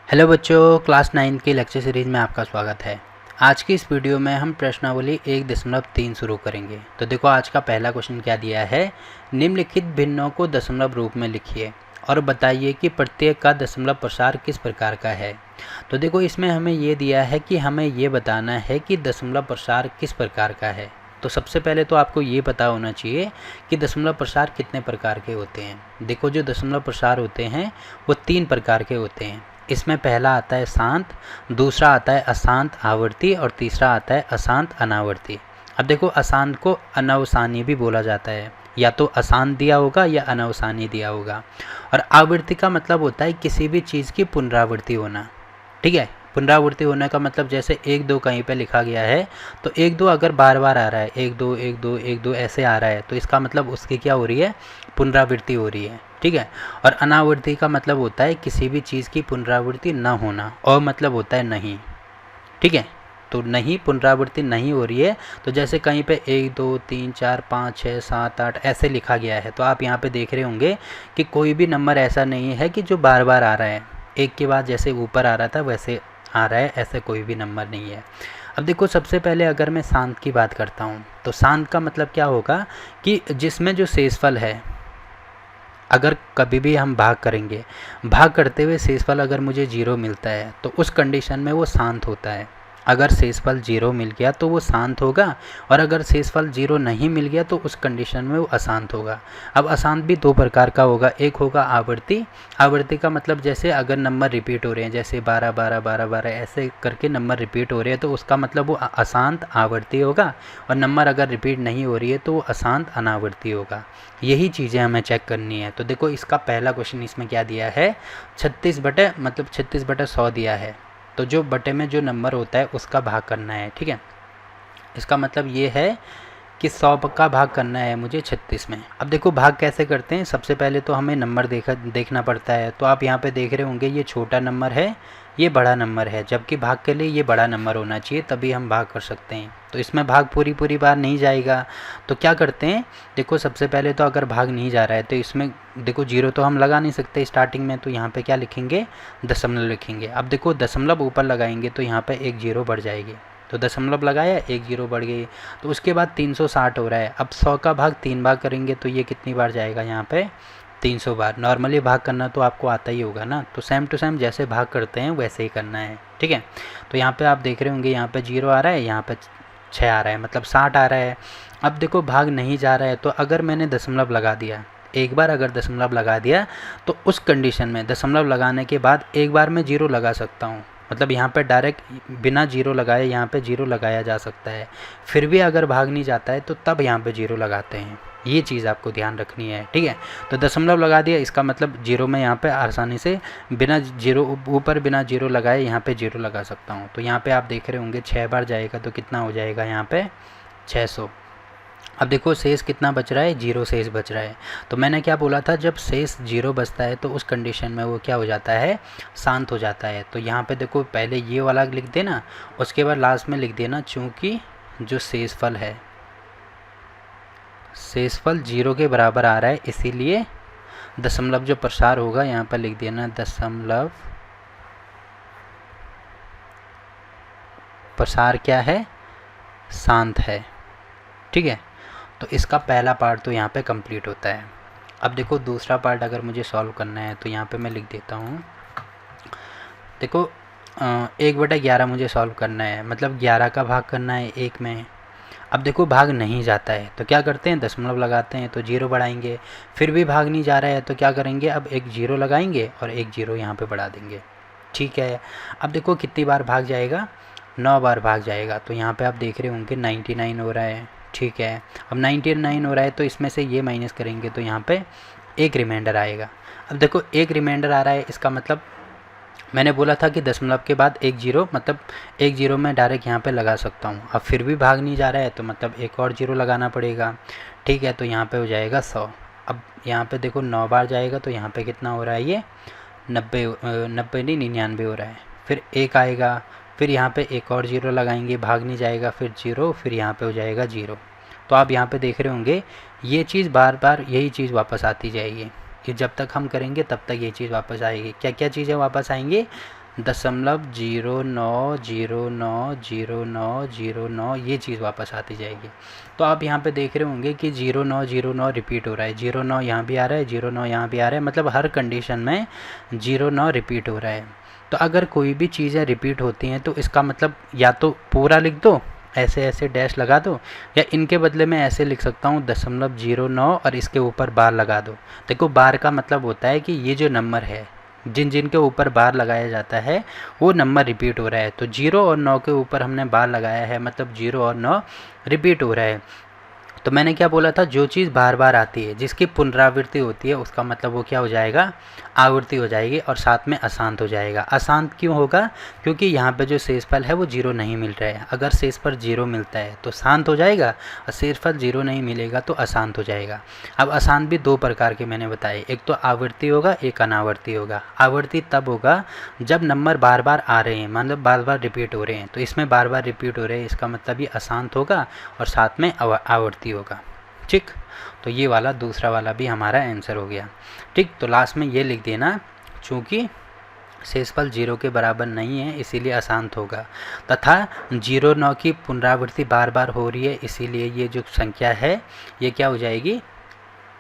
Hello बच्चों, class 9 की lecture series में आपका स्वागत है। आज की इस वीडियो में हम प्रश्नावली 1.3 शुरू करेंगे। तो देखो आज का पहला क्वेश्चन क्या दिया है, निम्नलिखित भिन्नों को दशमलव रूप में लिखिए और बताइए कि प्रत्येक का दशमलव प्रसार किस प्रकार का है। तो देखो इसमें हमें ये दिया है कि हमें ये बताना है कि दशमलव प्रसार किस प्रकार का है। तो सबसे पहले तो आपको ये पता होना चाहिए कि दशमलव प्रसार कितने प्रकार के होते हैं। देखो जो दशमलव प्रसार होते हैं वो 3 प्रकार के होते हैं। इसमें पहला आता है शांत, दूसरा आता है अशांत आवर्ती और तीसरा आता है अशांत अनावर्ती। अब देखो अशांत को अनवसानी भी बोला जाता है, या तो अशांत दिया होगा या अनवसानी दिया होगा। और आवर्ती का मतलब होता है किसी भी चीज़ की पुनरावृत्ति होना। ठीक है, पुनरावृत्ति होने का मतलब जैसे 1 2 कहीं पे लिखा गया है तो 1 2 अगर बार बार आ रहा है, 1 2 1 2 1 2 ऐसे आ रहा है, तो इसका मतलब उसकी क्या हो रही है, पुनरावृत्ति हो रही है। ठीक है, और अनावृत्ति का मतलब होता है किसी भी चीज़ की पुनरावृत्ति न होना, और मतलब होता है नहीं। ठीक है, तो नहीं, पुनरावृत्ति नहीं हो रही है। तो जैसे कहीं पे 1 2 3 4 5 6 7 8 ऐसे लिखा गया है, तो आप यहाँ पे देख रहे होंगे कि कोई भी नंबर ऐसा नहीं है कि जो बार बार आ रहा है, एक के बाद जैसे ऊपर आ रहा था वैसे आ रहा है, ऐसे कोई भी नंबर नहीं है। अब देखो सबसे पहले अगर मैं शांत की बात करता हूँ, तो शांत का मतलब क्या होगा कि जिसमें जो शेषफल है, अगर कभी भी हम भाग करेंगे, भाग करते हुए शेषफल अगर मुझे 0 मिलता है तो उस कंडीशन में वो शांत होता है। अगर शेषफल 0 मिल गया तो वो शांत होगा, और अगर शेषफल 0 नहीं मिल गया तो उस कंडीशन में वो अशांत होगा। अब अशांत भी 2 प्रकार का होगा, एक होगा आवर्ती। आवर्ती का मतलब जैसे अगर नंबर रिपीट हो रहे हैं, जैसे 12 12 12 12 ऐसे करके नंबर रिपीट हो रहे हैं, तो उसका मतलब वो अशांत आवर्ती होगा। और नंबर अगर रिपीट नहीं हो रही है तो वो अशांत अनावर्ती होगा। यही चीज़ें हमें चेक करनी है। तो देखो इसका पहला क्वेश्चन इसमें क्या दिया है, 36/100 दिया है। तो जो बटे में जो नंबर होता है उसका भाग करना है। ठीक है, इसका मतलब ये है कि 100 का भाग करना है मुझे 36 में। अब देखो भाग कैसे करते हैं, सबसे पहले तो हमें नंबर देखना पड़ता है। तो आप यहाँ पे देख रहे होंगे ये छोटा नंबर है, ये बड़ा नंबर है, जबकि भाग के लिए ये बड़ा नंबर होना चाहिए, तभी हम भाग कर सकते हैं। तो इसमें भाग पूरी बार नहीं जाएगा। तो क्या करते हैं, देखो सबसे पहले तो अगर भाग नहीं जा रहा है तो इसमें देखो 0 तो हम लगा नहीं सकते स्टार्टिंग में, तो यहाँ पे क्या लिखेंगे, दशमलव लिखेंगे। अब देखो दशमलव ऊपर लगाएंगे तो यहाँ पे 1 0 बढ़ जाएगी, तो दशमलव लगाया 1 0 बढ़ गई। तो उसके बाद 360 हो रहा है। अब 100 का भाग 3 बार करेंगे तो ये कितनी बार जाएगा, यहाँ पे 300 बार। नॉर्मली भाग करना तो आपको आता ही होगा ना, तो सेम टू सेम जैसे भाग करते हैं वैसे ही करना है। ठीक है, तो यहाँ पे आप देख रहे होंगे यहाँ पे 0 आ रहा है, यहाँ पे 6 आ रहा है, मतलब 60 आ रहा है। अब देखो भाग नहीं जा रहा है, तो अगर मैंने दशमलव लगा दिया, एक बार अगर दशमलव लगा दिया, तो उस कंडीशन में दशमलव लगाने के बाद एक बार मैं 0 लगा सकता हूँ। मतलब यहाँ पे डायरेक्ट बिना 0 लगाए यहाँ पे 0 लगाया जा सकता है। फिर भी अगर भाग नहीं जाता है तो तब यहाँ पे 0 लगाते हैं। ये चीज़ आपको ध्यान रखनी है। ठीक है, तो दशमलव लगा दिया, इसका मतलब 0 में यहाँ पे आसानी से बिना 0 ऊपर बिना 0 लगाए यहाँ पे 0 लगा सकता हूँ। तो यहाँ पे आप देख रहे होंगे 6 बार जाएगा तो कितना हो जाएगा, यहाँ पे 600। अब देखो शेष कितना बच रहा है, 0 शेष बच रहा है। तो मैंने क्या बोला था, जब शेष 0 बचता है तो उस कंडीशन में वो क्या हो जाता है, शांत हो जाता है। तो यहाँ पे देखो पहले ये वाला लिख देना, उसके बाद लास्ट में लिख देना चूँकि जो शेषफल है, शेषफल 0 के बराबर आ रहा है, इसीलिए दशमलव जो प्रसार होगा यहाँ पर लिख देना दशमलव प्रसार क्या है, शांत है। ठीक है, तो इसका पहला पार्ट तो यहाँ पे कंप्लीट होता है। अब देखो दूसरा पार्ट अगर मुझे सॉल्व करना है तो यहाँ पे मैं लिख देता हूँ, देखो 1/11 मुझे सॉल्व करना है, मतलब 11 का भाग करना है 1 में। अब देखो भाग नहीं जाता है तो क्या करते हैं, दशमलव लगाते हैं तो 0 बढ़ाएंगे। फिर भी भाग नहीं जा रहा है तो क्या करेंगे, अब एक 0 लगाएंगे और एक 0 यहाँ पे बढ़ा देंगे। ठीक है, अब देखो कितनी बार भाग जाएगा, 9 बार भाग जाएगा। तो यहाँ पे आप देख रहे होंगे 99 हो रहा है। ठीक है, अब 99 हो रहा है तो इसमें से ये माइनस करेंगे तो यहाँ पे एक रिमाइंडर आएगा। अब देखो एक रिमाइंडर आ रहा है, इसका मतलब मैंने बोला था कि दशमलव के बाद 1 0, मतलब 1 0 मैं डायरेक्ट यहाँ पे लगा सकता हूँ। अब फिर भी भाग नहीं जा रहा है तो मतलब एक और 0 लगाना पड़ेगा। ठीक है, तो यहाँ पे हो जाएगा 100। अब यहाँ पे देखो 9 बार जाएगा तो यहाँ पे कितना हो रहा है, ये 90 नहीं 99 हो रहा है। फिर 1 आएगा, फिर यहाँ पे एक और 0 लगाएंगे, भाग नहीं जाएगा, फिर 0, फिर यहाँ पे हो जाएगा 0। तो आप यहाँ पे देख रहे होंगे ये चीज़ बार बार यही चीज़ वापस आती जाएगी, कि जब तक हम करेंगे तब तक ये चीज़ वापस आएगी। क्या क्या चीज़ें वापस आएंगी, .0909090909 ये चीज़ वापस आती जाएगी। तो आप यहाँ पे देख रहे होंगे कि 0909 रिपीट हो रहा है, 09 यहाँ भी आ रहा है, 09 यहाँ भी आ रहा है, मतलब हर कंडीशन में 09 रिपीट हो रहा है। तो अगर कोई भी चीज़ें रिपीट होती हैं तो इसका मतलब या तो पूरा लिख दो, ऐसे ऐसे डैश लगा दो, या इनके बदले में ऐसे लिख सकता हूँ 0.09 और इसके ऊपर बार लगा दो। देखो बार का मतलब होता है कि ये जो नंबर है जिन जिन के ऊपर बार लगाया जाता है वो नंबर रिपीट हो रहा है। तो 0 और 9 के ऊपर हमने बार लगाया है, मतलब 0 और 9 रिपीट हो रहा है। तो मैंने क्या बोला था, जो चीज़ बार बार आती है जिसकी पुनरावृत्ति होती है उसका मतलब वो क्या हो जाएगा, आवृत्ति हो जाएगी और साथ में अशांत हो जाएगा। अशांत क्यों होगा, क्योंकि यहाँ पे जो शेषफल है वो 0 नहीं मिल रहा है। अगर शेषफल 0 मिलता है तो शांत हो जाएगा और शेषफल 0 नहीं मिलेगा तो अशांत हो जाएगा। अब अशांत भी दो प्रकार के मैंने बताए, एक तो आवृत्ति होगा, एक अनावर्ती होगा। आवृत्ति तब होगा जब नंबर बार बार आ रहे हैं, मतलब बार बार रिपीट हो रहे हैं, तो इसमें बार बार रिपीट हो रहे हैं, इसका मतलब ये अशांत होगा और साथ में आवर्ती होगा। ठीक, तो ये वाला दूसरा वाला भी हमारा आंसर हो गया। ठीक, तो लास्ट में ये लिख देना, चूँकि शेषफल 0 के बराबर नहीं है इसीलिए अशांत होगा, तथा 09 की पुनरावृत्ति बार बार हो रही है इसीलिए ये जो संख्या है ये क्या हो जाएगी,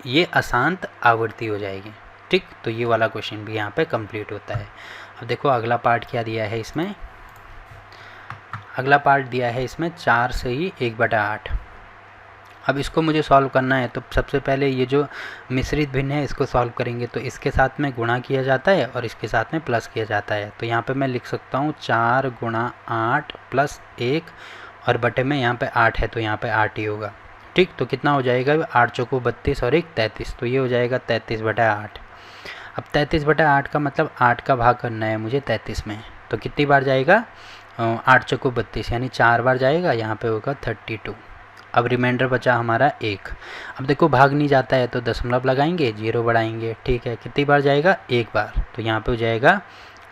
ये अशांत आवर्ती हो जाएगी। ठीक, तो ये वाला क्वेश्चन भी यहाँ पे कंप्लीट होता है। अब देखो अगला पार्ट क्या दिया है इसमें, अगला पार्ट दिया है इसमें 4 से ही 1/8। अब इसको मुझे सॉल्व करना है, तो सबसे पहले ये जो मिश्रित भिन्न है इसको सॉल्व करेंगे। तो इसके साथ में गुणा किया जाता है और इसके साथ में प्लस किया जाता है। तो यहाँ पे मैं लिख सकता हूँ 4 × 8 + 1 और बटे में यहाँ पे 8 है तो यहाँ पे 8 ही होगा। ठीक, तो कितना हो जाएगा, 8 चौको 32 और 1 33, तो ये हो जाएगा 33/8। अब 33/8 का मतलब 8 का भाग करना है मुझे 33 में, तो कितनी बार जाएगा, 8 चौको 32 यानी 4 बार जाएगा, यहाँ पे होगा 32। अब रिमाइंडर बचा हमारा 1। अब देखो भाग नहीं जाता है तो दशमलव लगाएंगे, 0 बढ़ाएंगे। ठीक है, कितनी बार जाएगा, 1 बार, तो यहाँ पे हो जाएगा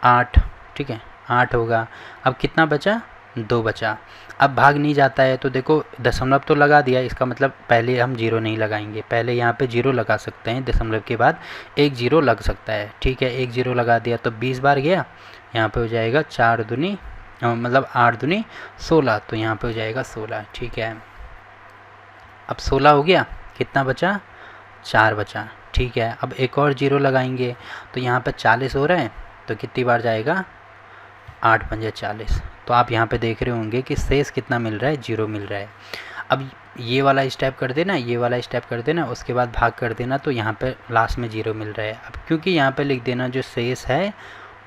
8। ठीक है, 8 होगा। अब कितना बचा, 2 बचा। अब भाग नहीं जाता है तो देखो दशमलव तो लगा दिया, इसका मतलब पहले हम 0 नहीं लगाएंगे, पहले यहाँ पे 0 लगा सकते हैं, दशमलव के बाद एक 0 लग सकता है। ठीक है, एक 0 लगा दिया तो 20 बार गया, यहाँ पे हो जाएगा 4 दूनी मतलब 8 दूनी 16, तो यहाँ पे हो जाएगा 16। ठीक है, अब 16 हो गया, कितना बचा, 4 बचा। ठीक है, अब एक और 0 लगाएंगे तो यहाँ पे 40 हो रहा है, तो कितनी बार जाएगा, 8 पंजे 40। तो आप यहाँ पे देख रहे होंगे कि शेष कितना मिल रहा है, 0 मिल रहा है। अब ये वाला स्टेप कर देना, ये वाला स्टेप कर देना, उसके बाद भाग कर देना, तो यहाँ पे लास्ट में 0 मिल रहा है। अब क्योंकि यहाँ पे लिख देना जो शेष है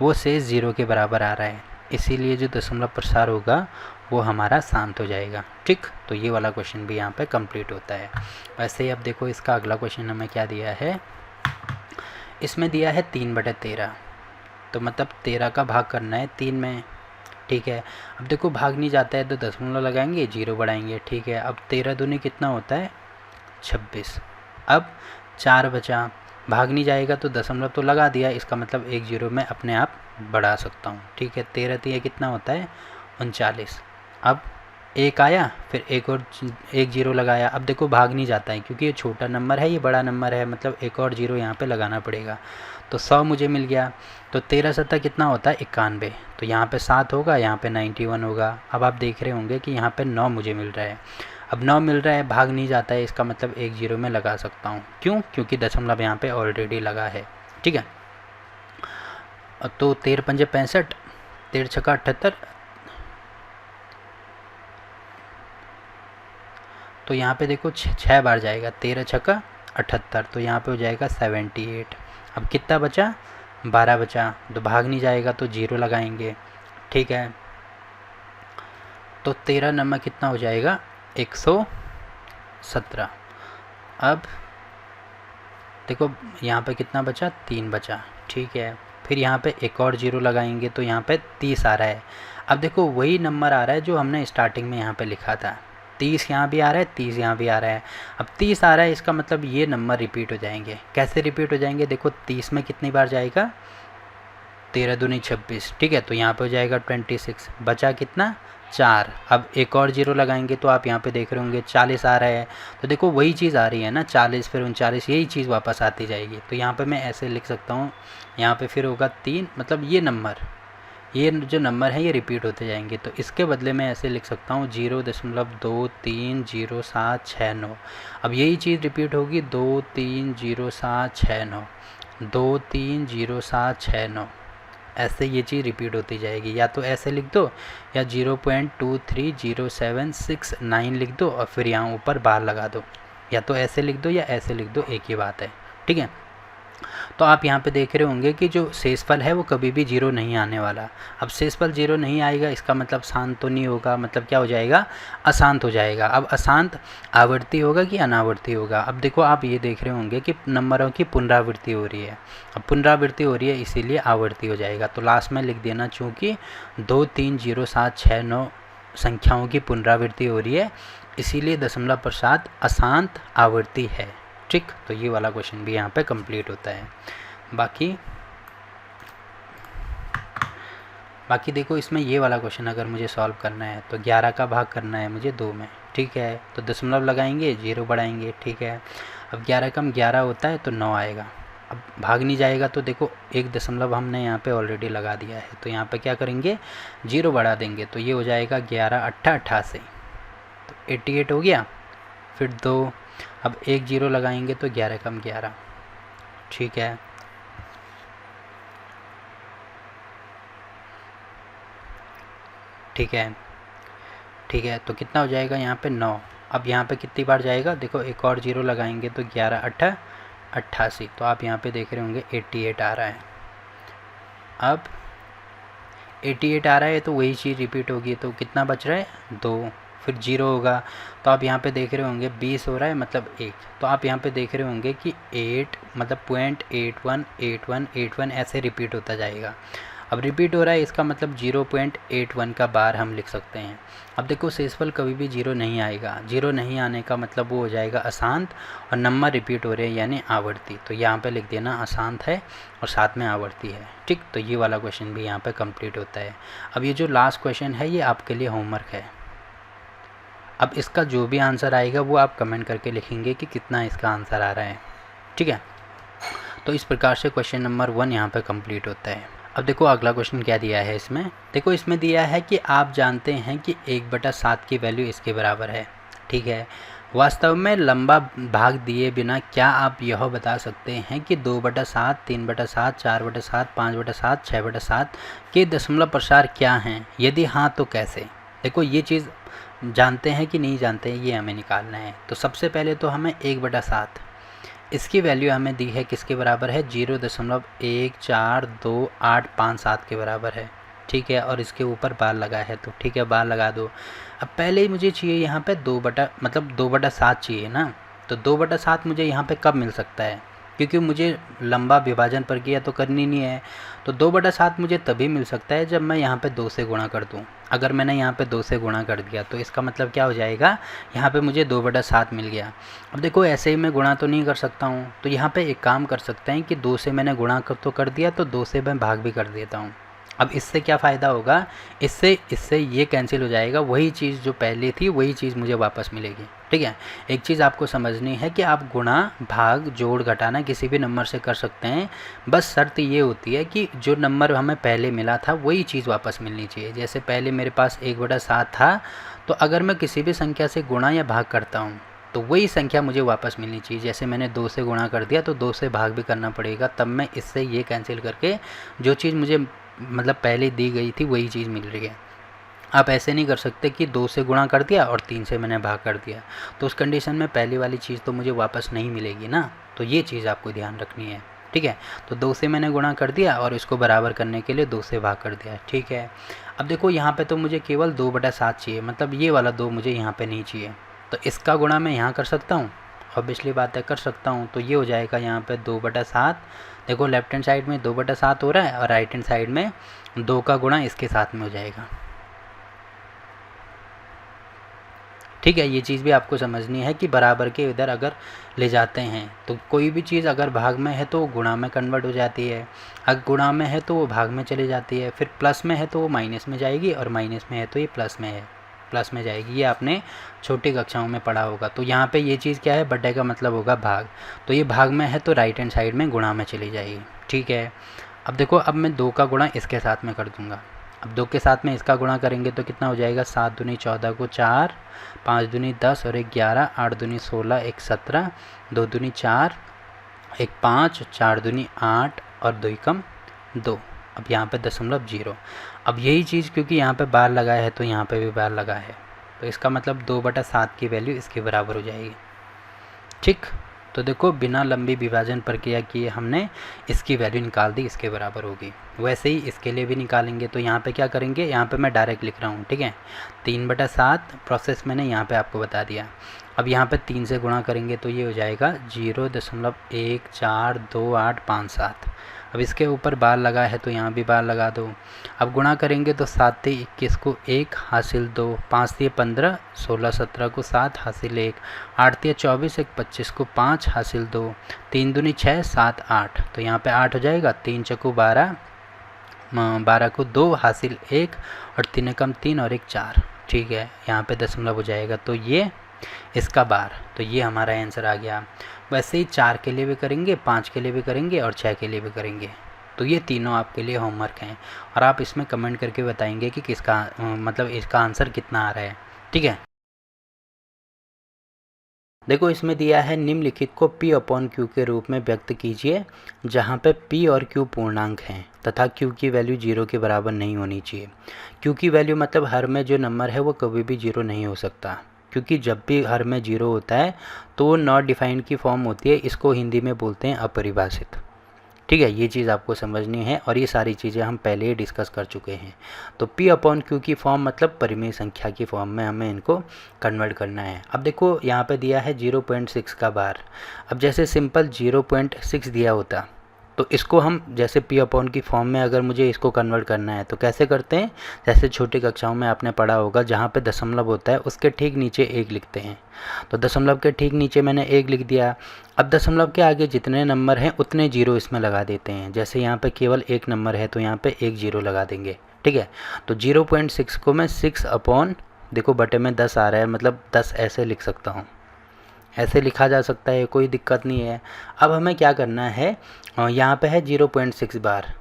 वो शेष 0 के बराबर आ रहा है, इसीलिए जो दशमलव प्रसार होगा वो हमारा शांत हो जाएगा। ठीक, तो ये वाला क्वेश्चन भी यहाँ पे कंप्लीट होता है। वैसे ही अब देखो इसका अगला क्वेश्चन हमें क्या दिया है, इसमें दिया है 3/13, तो मतलब 13 का भाग करना है 3 में। ठीक है, अब देखो भाग नहीं जाता है तो दशमलव लगाएंगे, 0 बढ़ाएंगे। ठीक है, अब 13 दूनी कितना होता है, 26। अब 4 बचा, भाग नहीं जाएगा तो दशमलव तो लगा दिया, इसका मतलब एक 0 में अपने आप बढ़ा सकता हूँ। ठीक है, 13 3 कितना होता है, 39। अब 1 आया, फिर एक और एक 0 लगाया। अब देखो भाग नहीं जाता है क्योंकि ये छोटा नंबर है, ये बड़ा नंबर है, मतलब एक और 0 यहाँ पे लगाना पड़ेगा। तो 100 मुझे मिल गया। तो 13 7 कितना होता है, 91, तो यहाँ पे 7 होगा, यहाँ पे 91 होगा। अब आप देख रहे होंगे कि यहाँ पे 9 मुझे मिल रहा है। अब 9 मिल रहा है, भाग नहीं जाता है, इसका मतलब एक 0 में लगा सकता हूँ। क्यों, क्योंकि दशमलव यहाँ पे ऑलरेडी लगा है। ठीक है, तो 13 पंजे 65, 13 छक्का 78, तो यहाँ पे देखो 6 बार जाएगा, 13 छक्का 78, तो यहाँ पे हो जाएगा 78। अब कितना बचा, 12 बचा, तो भाग नहीं जाएगा तो 0 लगाएंगे। ठीक है, तो 13 नंबर कितना हो जाएगा, 117। अब देखो यहाँ पे कितना बचा, 3 बचा। ठीक है, फिर यहाँ पे एक और 0 लगाएंगे तो यहाँ पे 30 आ रहा है। अब देखो वही नंबर आ रहा है जो हमने स्टार्टिंग में यहाँ पे लिखा था, 30 यहाँ भी आ रहा है, 30 यहाँ भी आ रहा है। अब 30 आ रहा है, इसका मतलब ये नंबर रिपीट हो जाएंगे। कैसे रिपीट हो जाएंगे, देखो 30 में कितनी बार जाएगा, 13 दूनी 26। ठीक है, तो यहाँ पे हो जाएगा 26, बचा कितना, 4। अब एक और 0 लगाएंगे तो आप यहाँ पे देख रहे होंगे 40 आ रहा है। तो देखो वही चीज़ आ रही है ना, 40 फिर 39, यही चीज़ वापस आती जाएगी। तो यहाँ पे मैं ऐसे लिख सकता हूँ, यहाँ पे फिर होगा 3, मतलब ये नंबर ये जो नंबर है ये रिपीट होते जाएंगे। तो इसके बदले मैं ऐसे लिख सकता हूँ 0.230769। अब यही चीज़ रिपीट होगी 230769, 230769, ऐसे ये चीज़ रिपीट होती जाएगी। या तो ऐसे लिख दो या 0.230769 लिख दो और फिर यहाँ ऊपर बार लगा दो, या तो ऐसे लिख दो या ऐसे लिख दो, एक ही बात है, ठीक है। तो आप यहाँ पे देख रहे होंगे कि जो शेषफल है वो कभी भी जीरो नहीं आने वाला। अब शेषफल जीरो नहीं आएगा इसका मतलब शांत तो नहीं होगा, मतलब क्या हो जाएगा, अशांत हो जाएगा। अब अशांत आवर्ती होगा कि अनावर्ती होगा। अब देखो आप ये देख रहे होंगे कि नंबरों की पुनरावृत्ति हो रही है। अब पुनरावृत्ति हो रही है इसीलिए आवर्ती हो जाएगा। तो लास्ट में लिख देना चूँकि 230769 संख्याओं की पुनरावृत्ति हो रही है इसीलिए दशमलव पश्चात अशांत आवर्ती है, ठीक। तो ये वाला क्वेश्चन भी यहाँ पे कंप्लीट होता है। बाकी देखो इसमें ये वाला क्वेश्चन अगर मुझे सॉल्व करना है तो 11 का भाग करना है मुझे 2 में, ठीक है। तो दशमलव लगाएंगे, 0 बढ़ाएंगे, ठीक है। अब 11 कम 11 होता है तो 9 आएगा। अब भाग नहीं जाएगा तो देखो एक दशमलव हमने यहाँ पे ऑलरेडी लगा दिया है, तो यहाँ पे क्या करेंगे, 0 बढ़ा देंगे। तो ये हो जाएगा 11 8 88, तो 88 हो गया। फिर 2, अब एक 0 लगाएंगे तो 11 कम 11, ठीक है। ठीक है, तो कितना हो जाएगा यहाँ पे 9। अब यहाँ पे कितनी बार जाएगा, देखो एक और 0 लगाएंगे तो 11 8 88, तो आप यहाँ पे देख रहे होंगे 88 आ रहा है। अब 88 आ रहा है तो वही चीज़ रिपीट होगी, तो कितना बच रहा है, 2, फिर 0 होगा। तो आप यहाँ पे देख रहे होंगे 20 हो रहा है मतलब 1, तो आप यहाँ पे देख रहे होंगे कि 8 मतलब .818181 ऐसे रिपीट होता जाएगा। अब रिपीट हो रहा है इसका मतलब 0.81 का बार हम लिख सकते हैं। अब देखो शेषफल कभी भी 0 नहीं आएगा, 0 नहीं आने का मतलब वो हो जाएगा अशांत और नंबर रिपीट हो रहे हैं यानी आवर्ती। तो यहाँ पे लिख देना अशांत है और साथ में आवर्ती है, ठीक। तो ये वाला क्वेश्चन भी यहाँ पे कंप्लीट होता है। अब ये जो लास्ट क्वेश्चन है ये आपके लिए होमवर्क है। अब इसका जो भी आंसर आएगा वो आप कमेंट करके लिखेंगे कि कितना इसका आंसर आ रहा है, ठीक है। तो इस प्रकार से क्वेश्चन नंबर 1 यहाँ पे कंप्लीट होता है। अब देखो अगला क्वेश्चन क्या दिया है इसमें, देखो इसमें दिया है कि आप जानते हैं कि 1/7 की वैल्यू इसके बराबर है, ठीक है। वास्तव में लंबा भाग दिए बिना क्या आप यह बता सकते हैं कि 2/7, 3/7, 4/7, 5/7, 6/7 के दशमलव प्रसार क्या हैं? यदि हाँ तो कैसे? देखो ये चीज़ जानते हैं कि नहीं जानते हैं ये हमें निकालना है। तो सबसे पहले तो हमें 1/7 इसकी वैल्यू हमें दी है किसके बराबर है, 0.14287 के बराबर है, ठीक है। और इसके ऊपर बार लगा है तो ठीक है बार लगा दो। अब पहले ही मुझे चाहिए यहाँ पे 2/7 चाहिए ना, तो 2/7 मुझे यहाँ पे कब मिल सकता है, क्योंकि मुझे लंबा विभाजन प्रक्रिया तो करनी नहीं है। तो 2/7 मुझे तभी मिल सकता है जब मैं यहाँ पे 2 से गुणा कर दूँ। अगर मैंने यहाँ पे 2 से गुणा कर दिया तो इसका मतलब क्या हो जाएगा, यहाँ पे मुझे 2/7 मिल गया। अब देखो ऐसे ही मैं गुणा तो नहीं कर सकता हूँ, तो यहाँ पे एक काम कर सकते हैं कि 2 से मैंने गुणा कर दिया तो 2 से मैं भाग भी कर देता हूँ। अब इससे क्या फ़ायदा होगा, इससे ये कैंसिल हो जाएगा, वही चीज़ जो पहले थी वही चीज़ मुझे वापस मिलेगी, ठीक है। एक चीज़ आपको समझनी है कि आप गुणा भाग जोड़ घटाना किसी भी नंबर से कर सकते हैं, बस शर्त ये होती है कि जो नंबर हमें पहले मिला था वही चीज़ वापस मिलनी चाहिए। जैसे पहले मेरे पास 1/7 था, तो अगर मैं किसी भी संख्या से गुणा या भाग करता हूँ तो वही संख्या मुझे वापस मिलनी चाहिए। जैसे मैंने 2 से गुणा कर दिया तो 2 से भाग भी करना पड़ेगा, तब मैं इससे ये कैंसिल करके जो चीज़ मुझे मतलब पहले दी गई थी वही चीज़ मिल रही है। आप ऐसे नहीं कर सकते कि 2 से गुणा कर दिया और 3 से मैंने भाग कर दिया, तो उस कंडीशन में पहली वाली चीज़ तो मुझे वापस नहीं मिलेगी ना। तो ये चीज़ आपको ध्यान रखनी है, ठीक है। तो 2 से मैंने गुणा कर दिया और इसको बराबर करने के लिए 2 से भाग कर दिया, ठीक है। अब देखो यहाँ पे तो मुझे केवल 2/7 चाहिए, मतलब ये वाला 2 मुझे यहाँ पे नहीं चाहिए, तो इसका गुणा मैं यहाँ कर सकता हूँ, ऑब्वियसली बात है कर सकता हूँ। तो ये हो जाएगा यहाँ पे 2/7, देखो लेफ्ट हैंड साइड में 2/7 हो रहा है और राइट हैंड साइड में 2 का गुणा इसके साथ में हो जाएगा, ठीक है। ये चीज़ भी आपको समझनी है कि बराबर के इधर अगर ले जाते हैं तो कोई भी चीज़ अगर भाग में है तो वो गुणा में कन्वर्ट हो जाती है, अगर गुणा में है तो वो भाग में चली जाती है, फिर प्लस में है तो वो माइनस में जाएगी और माइनस में है तो ये प्लस में जाएगी। ये आपने छोटी कक्षाओं में पढ़ा होगा। तो यहाँ पे ये चीज़ क्या है, बटे का मतलब होगा भाग, तो ये भाग में है तो राइट हैंड साइड में गुणा में चली जाएगी, ठीक है। अब देखो अब मैं 2 का गुणा इसके साथ में कर दूँगा, अब 2 के साथ में इसका गुणा करेंगे तो कितना हो जाएगा, 7 दूनी 14 को 4, 5 दूनी 10 और 1 11, 8 दूनी 16, 1 17, 2 दूनी 4, 1 5, 4 दूनी 8 और 2 एकम 2। अब यहाँ पे 0.0। अब यही चीज़ क्योंकि यहाँ पे बार लगा है तो यहाँ पे भी बार लगा है, तो इसका मतलब 2/7 की वैल्यू इसके बराबर हो जाएगी। ठीक, तो देखो बिना लंबी विभाजन प्रक्रिया किए हमने इसकी वैल्यू निकाल दी, इसके बराबर होगी। वैसे ही इसके लिए भी निकालेंगे, तो यहाँ पे क्या करेंगे, यहाँ पे मैं डायरेक्ट लिख रहा हूँ, ठीक है। 3/7 प्रोसेस मैंने यहाँ पे आपको बता दिया। अब यहाँ पे 3 से गुणा करेंगे तो ये हो जाएगा 0.142857। अब इसके ऊपर बार लगा है तो यहाँ भी बार लगा दो। अब गुणा करेंगे तो 7 × 21 को 1 हासिल 2, 5 × 15, 16 17 को 7 हासिल 1, 8 × 24 1 25 को 5 हासिल 2, 3 दूनी 6 7 8, तो यहाँ पे 8 हो जाएगा। 3 चक्कू 12, 12 को 2 हासिल 1 और 3 एकम 3 और 1 4। ठीक है, यहाँ पे दशमलव हो जाएगा, तो ये इसका बार, तो ये हमारा आंसर आ गया। वैसे ही 4 के लिए भी करेंगे, 5 के लिए भी करेंगे और 6 के लिए भी करेंगे। तो ये तीनों आपके लिए होमवर्क हैं और आप इसमें कमेंट करके बताएंगे कि किसका मतलब इसका आंसर कितना आ रहा है। ठीक है, देखो इसमें दिया है निम्नलिखित को P/Q के रूप में व्यक्त कीजिए, जहाँ पे P और Q पूर्णांक हैं तथा Q की वैल्यू 0 के बराबर नहीं होनी चाहिए। Q की वैल्यू मतलब हर में जो नंबर है वो कभी भी 0 नहीं हो सकता, क्योंकि जब भी हर में 0 होता है तो वो नॉट डिफाइंड की फॉर्म होती है। इसको हिंदी में बोलते हैं अपरिभाषित। ठीक है, ये चीज़ आपको समझनी है और ये सारी चीज़ें हम पहले ही डिस्कस कर चुके हैं। तो P/Q की फॉर्म मतलब परिमेय संख्या की फॉर्म में हमें इनको कन्वर्ट करना है। अब देखो यहाँ पे दिया है 0.6 का बार। अब जैसे सिंपल 0.6 दिया होता तो इसको हम जैसे P/Q की फॉर्म में अगर मुझे इसको कन्वर्ट करना है तो कैसे करते हैं, जैसे छोटी कक्षाओं में आपने पढ़ा होगा जहाँ पे दशमलव होता है उसके ठीक नीचे 1 लिखते हैं। तो दशमलव के ठीक नीचे मैंने 1 लिख दिया। अब दशमलव के आगे जितने नंबर हैं उतने 0 इसमें लगा देते हैं। जैसे यहाँ पे केवल 1 नंबर है तो यहाँ पे 1 0 लगा देंगे। ठीक है, तो 0.6 को मैं 6 देखो बटे में 10 आ रहा है, मतलब 10 ऐसे लिख सकता हूँ, ऐसे लिखा जा सकता है, कोई दिक्कत नहीं है। अब हमें क्या करना है, यहाँ पे है 0.6 बार।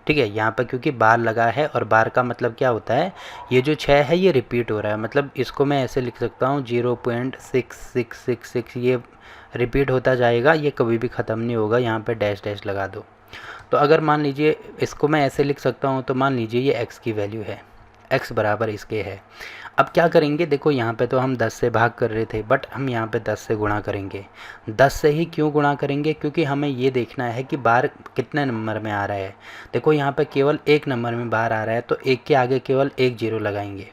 ठीक है, यहाँ पर क्योंकि बार लगा है और बार का मतलब क्या होता है, ये जो 6 है ये रिपीट हो रहा है, मतलब इसको मैं ऐसे लिख सकता हूँ 0.6666, ये रिपीट होता जाएगा, ये कभी भी ख़त्म नहीं होगा। यहाँ पे डैश डैश लगा दो। तो अगर मान लीजिए इसको मैं ऐसे लिख सकता हूँ, तो मान लीजिए ये x की वैल्यू है, x बराबर इसके है। अब क्या करेंगे, देखो यहाँ पे तो हम 10 से भाग कर रहे थे, बट हम यहाँ पे 10 से गुणा करेंगे। 10 से ही क्यों गुणा करेंगे, क्योंकि हमें ये देखना है कि बार कितने नंबर में आ रहा है। देखो यहाँ पे केवल 1 नंबर में बार आ रहा है, तो 1 के आगे केवल 1 0 लगाएंगे।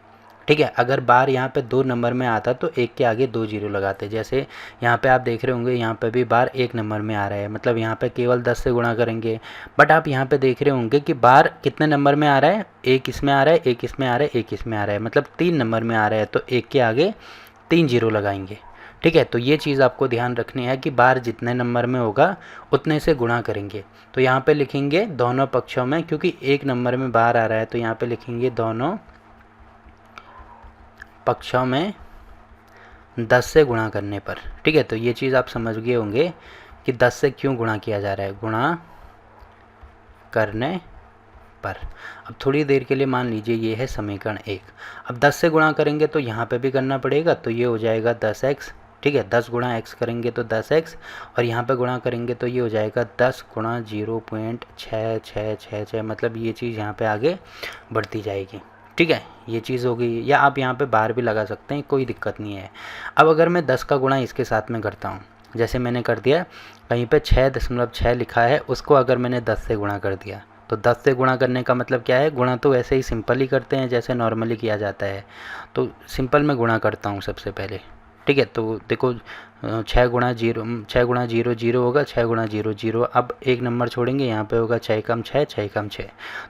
ठीक है, अगर बार यहाँ पे 2 नंबर में आता तो 1 के आगे 2 0 लगाते। जैसे यहाँ पे आप देख रहे होंगे यहाँ पे भी बार 1 नंबर में आ रहा है, मतलब यहाँ पे केवल 10 से गुणा करेंगे। बट आप यहाँ पे देख रहे होंगे कि बार कितने नंबर में आ रहा है, 1 इसमें आ रहा है, 1 इसमें आ रहा है, 1 इसमें आ रहा है, मतलब 3 नंबर में आ रहा है, तो 1 के आगे 3 0 लगाएंगे। ठीक है, तो ये चीज़ आपको ध्यान रखनी है कि बार जितने नंबर में होगा उतने से गुणा करेंगे। तो यहाँ पे लिखेंगे दोनों पक्षों में, क्योंकि 1 नंबर में बार आ रहा है तो यहाँ पे लिखेंगे दोनों पक्षों में 10 से गुणा करने पर। ठीक है, तो ये चीज़ आप समझ गए होंगे कि 10 से क्यों गुणा किया जा रहा है, गुणा करने पर। अब थोड़ी देर के लिए मान लीजिए ये है समीकरण 1। अब 10 से गुणा करेंगे तो यहाँ पे भी करना पड़ेगा, तो ये हो जाएगा 10x। ठीक है, 10 गुणा x करेंगे तो 10x, और यहाँ पे गुणा करेंगे तो ये हो जाएगा 10 गुणा 0.6666, मतलब ये चीज़ यहाँ पे आगे बढ़ती जाएगी। ठीक है, ये चीज़ हो गई, या आप यहाँ पे बार भी लगा सकते हैं, कोई दिक्कत नहीं है। अब अगर मैं 10 का गुणा इसके साथ में करता हूँ, जैसे मैंने कर दिया, कहीं पे 6.6 लिखा है, उसको अगर मैंने 10 से गुणा कर दिया, तो 10 से गुणा करने का मतलब क्या है, गुणा तो वैसे ही सिंपल ही करते हैं जैसे नॉर्मली किया जाता है। तो सिंपल में गुणा करता हूँ सबसे पहले। ठीक है, तो देखो 6 गुणा 0 0 होगा, 6 गुणा 0 0। अब एक नंबर छोड़ेंगे, यहाँ पे होगा 6 कम 6, 6 कम 6,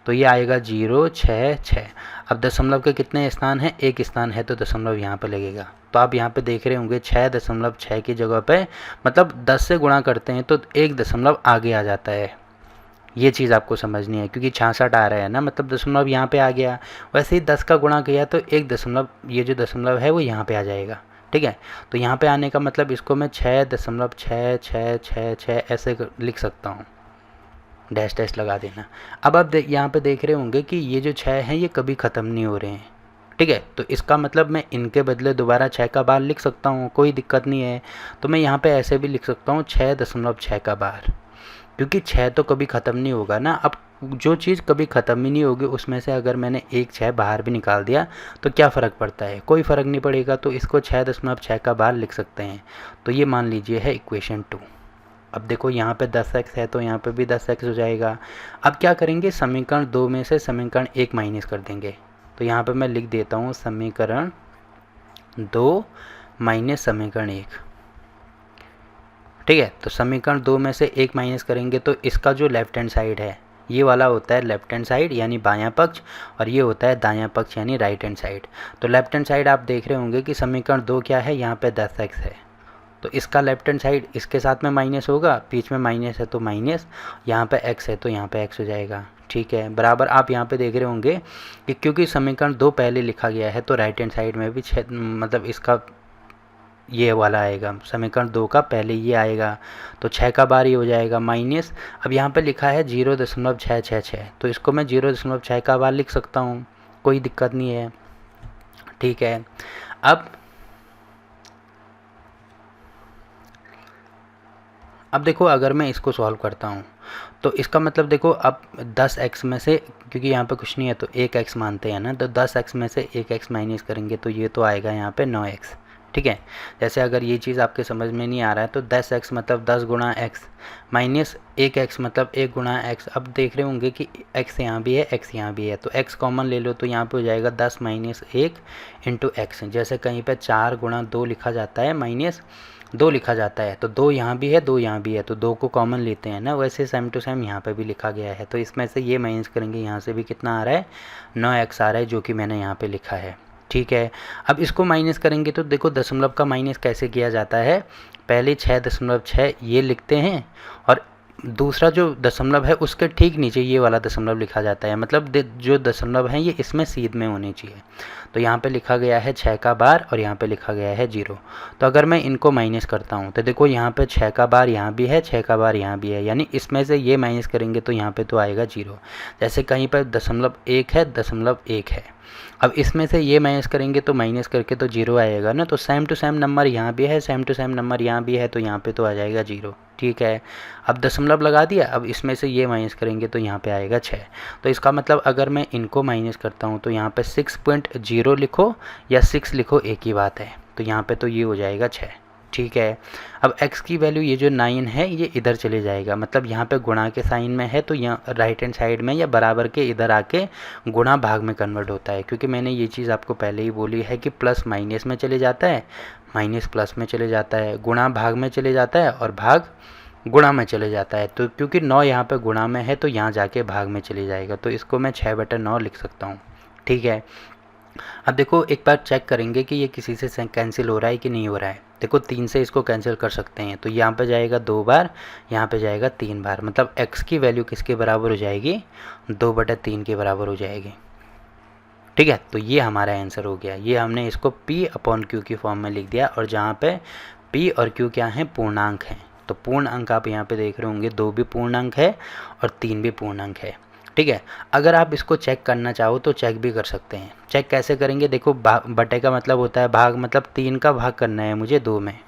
तो ये आएगा 0 6 6। अब दशमलव के कितने स्थान हैं, एक स्थान है, तो दशमलव यहाँ पे लगेगा। तो आप यहाँ पे देख रहे होंगे 6.6 की जगह पे, मतलब 10 से गुणा करते हैं तो 1 दशमलव आगे आ जाता है। ये चीज़ आपको समझनी है, क्योंकि 66 आ रहा है ना, मतलब दशमलव यहाँ पे आ गया। वैसे ही 10 का गुणा किया तो 1 दशमलव, ये जो दशमलव है वो यहाँ पे आ जाएगा। ठीक है, तो यहाँ पे आने का मतलब इसको मैं 6.666 ऐसे लिख सकता हूँ। डैश डैश लगा देना। अब आप यहाँ पे देख रहे होंगे कि ये जो 6 हैं ये कभी ख़त्म नहीं हो रहे हैं, ठीक है। तो इसका मतलब मैं इनके बदले दोबारा 6 का बार लिख सकता हूँ, कोई दिक्कत नहीं है। तो मैं यहाँ पे ऐसे भी लिख सकता हूँ 6.6 का बार, क्योंकि 6 तो कभी ख़त्म नहीं होगा ना। अब जो चीज़ कभी ख़त्म ही नहीं होगी उसमें से अगर मैंने एक 6 बाहर भी निकाल दिया तो क्या फ़र्क पड़ता है, कोई फ़र्क नहीं पड़ेगा। तो इसको 6.6 का बार लिख सकते हैं। तो ये मान लीजिए है इक्वेशन 2। अब देखो यहाँ पे 10x है तो यहाँ पे भी 10x हो जाएगा। अब क्या करेंगे, समीकरण 2 में से समीकरण 1 माइनस कर देंगे। तो यहाँ पे मैं लिख देता हूँ समीकरण 2 माइनस समीकरण 1, ठीक है। तो समीकरण 2 में से 1 माइनस करेंगे तो इसका जो लेफ्ट हैंड साइड है ये वाला होता है लेफ्ट हैंड साइड यानी बायां पक्ष, और ये होता है दायां पक्ष यानी राइट हैंड साइड। तो लेफ्ट हैंड साइड आप देख रहे होंगे कि समीकरण 2 क्या है, यहाँ पे 10x है, तो इसका लेफ्ट हैंड साइड इसके साथ में माइनस होगा, बीच में माइनस है तो माइनस, यहाँ पे x है तो यहाँ पे x हो जाएगा, ठीक है। बराबर आप यहाँ पे देख रहे होंगे कि क्योंकि समीकरण 2 पहले लिखा गया है तो राइट हैंड साइड में भी मतलब इसका ये वाला आएगा, समीकरण 2 का पहले ये आएगा, तो 6 का बार ये हो जाएगा माइनस। अब यहाँ पे लिखा है 0.666, तो इसको मैं 0.6 का बार लिख सकता हूँ, कोई दिक्कत नहीं है, ठीक है। अब देखो अगर मैं इसको सॉल्व करता हूँ तो इसका मतलब देखो अब 10x में से, क्योंकि यहाँ पे कुछ नहीं है तो 1x मानते हैं ना, तो 10x में से 1x माइनस करेंगे तो ये तो आएगा यहाँ पे 9x, ठीक है। जैसे अगर ये चीज़ आपके समझ में नहीं आ रहा है तो 10x मतलब 10 गुणा x माइनस 1x मतलब 1 गुणा x। अब देख रहे होंगे कि x यहाँ भी है x यहाँ भी है, तो x कॉमन ले लो तो यहाँ पे हो जाएगा 10 माइनस 1 इंटू x। जैसे कहीं पे 4 गुणा 2 लिखा जाता है माइनस 2 लिखा जाता है, तो 2 यहाँ भी है 2 यहाँ भी है, तो 2 को कॉमन लेते हैं ना, वैसे सेम टू सेम यहाँ पे भी लिखा गया है। तो इसमें से ये माइनस करेंगे, यहाँ से भी कितना आ रहा है 9x आ रहा है, जो कि मैंने यहाँ पे लिखा है, ठीक है। अब इसको माइनस करेंगे तो देखो दशमलव का माइनस कैसे किया जाता है, पहले 6.6 ये लिखते हैं और दूसरा जो दशमलव है उसके ठीक नीचे ये वाला दशमलव लिखा जाता है, मतलब जो दशमलव हैं ये इसमें सीध में होने चाहिए। तो यहाँ पे लिखा गया है 6 का बार और यहाँ पे लिखा गया है 0। तो अगर मैं इनको माइनस करता हूँ तो देखो यहाँ पे 6 का बार यहाँ भी है, 6 का बार यहाँ भी है, यानी इसमें से ये माइनस करेंगे तो यहाँ पे तो आएगा 0। जैसे कहीं पर दशमलव 1 है, दशमलव 1 है, अब इसमें से ये माइनस करेंगे तो माइनस करके तो 0 आएगा ना। तो सेम टू सेम नंबर यहाँ भी है, सेम टू सेम नंबर यहाँ भी है, तो यहाँ पे तो आ जाएगा 0, ठीक है। अब दशमलव लगा दिया, अब इसमें से ये माइनस करेंगे तो यहाँ पे आएगा 6। तो इसका मतलब अगर मैं इनको माइनस करता हूँ तो यहाँ पे 6.0 लिखो या 6 लिखो एक ही बात है, तो यहाँ पे तो ये हो जाएगा 6, ठीक है। अब x की वैल्यू ये जो 9 है ये इधर चले जाएगा, मतलब यहाँ पे गुणा के साइन में है तो यहाँ राइट हैंड साइड में या बराबर के इधर आके गुणा भाग में कन्वर्ट होता है, क्योंकि मैंने ये चीज़ आपको पहले ही बोली है कि प्लस माइनस में चले जाता है, माइनस प्लस में चले जाता है, गुणा भाग में चले जाता है और भाग गुणा में चले जाता है। तो क्योंकि 9 यहाँ पे गुणा में है तो यहाँ जाके भाग में चले जाएगा, तो इसको मैं 6/9 लिख सकता हूँ, ठीक है। अब देखो एक बार चेक करेंगे कि ये किसी से कैंसिल हो रहा है कि नहीं हो रहा है। देखो 3 से इसको कैंसिल कर सकते हैं, तो यहाँ पे जाएगा 2 बार, यहाँ पे जाएगा 3 बार, मतलब x की वैल्यू किसके बराबर हो जाएगी, 2/3 के बराबर हो जाएगी, ठीक है। तो ये हमारा आंसर हो गया, ये हमने इसको P/Q की फॉर्म में लिख दिया, और जहाँ पे P और Q क्या हैं, पूर्णांक हैं। तो पूर्ण अंक आप यहाँ पे देख रहे होंगे, 2 भी पूर्ण अंक है और 3 भी पूर्ण अंक है, ठीक है। अगर आप इसको चेक करना चाहो तो चेक भी कर सकते हैं। चेक कैसे करेंगे, देखो बटे का मतलब होता है भाग, मतलब 3 का भाग करना है मुझे 2 में,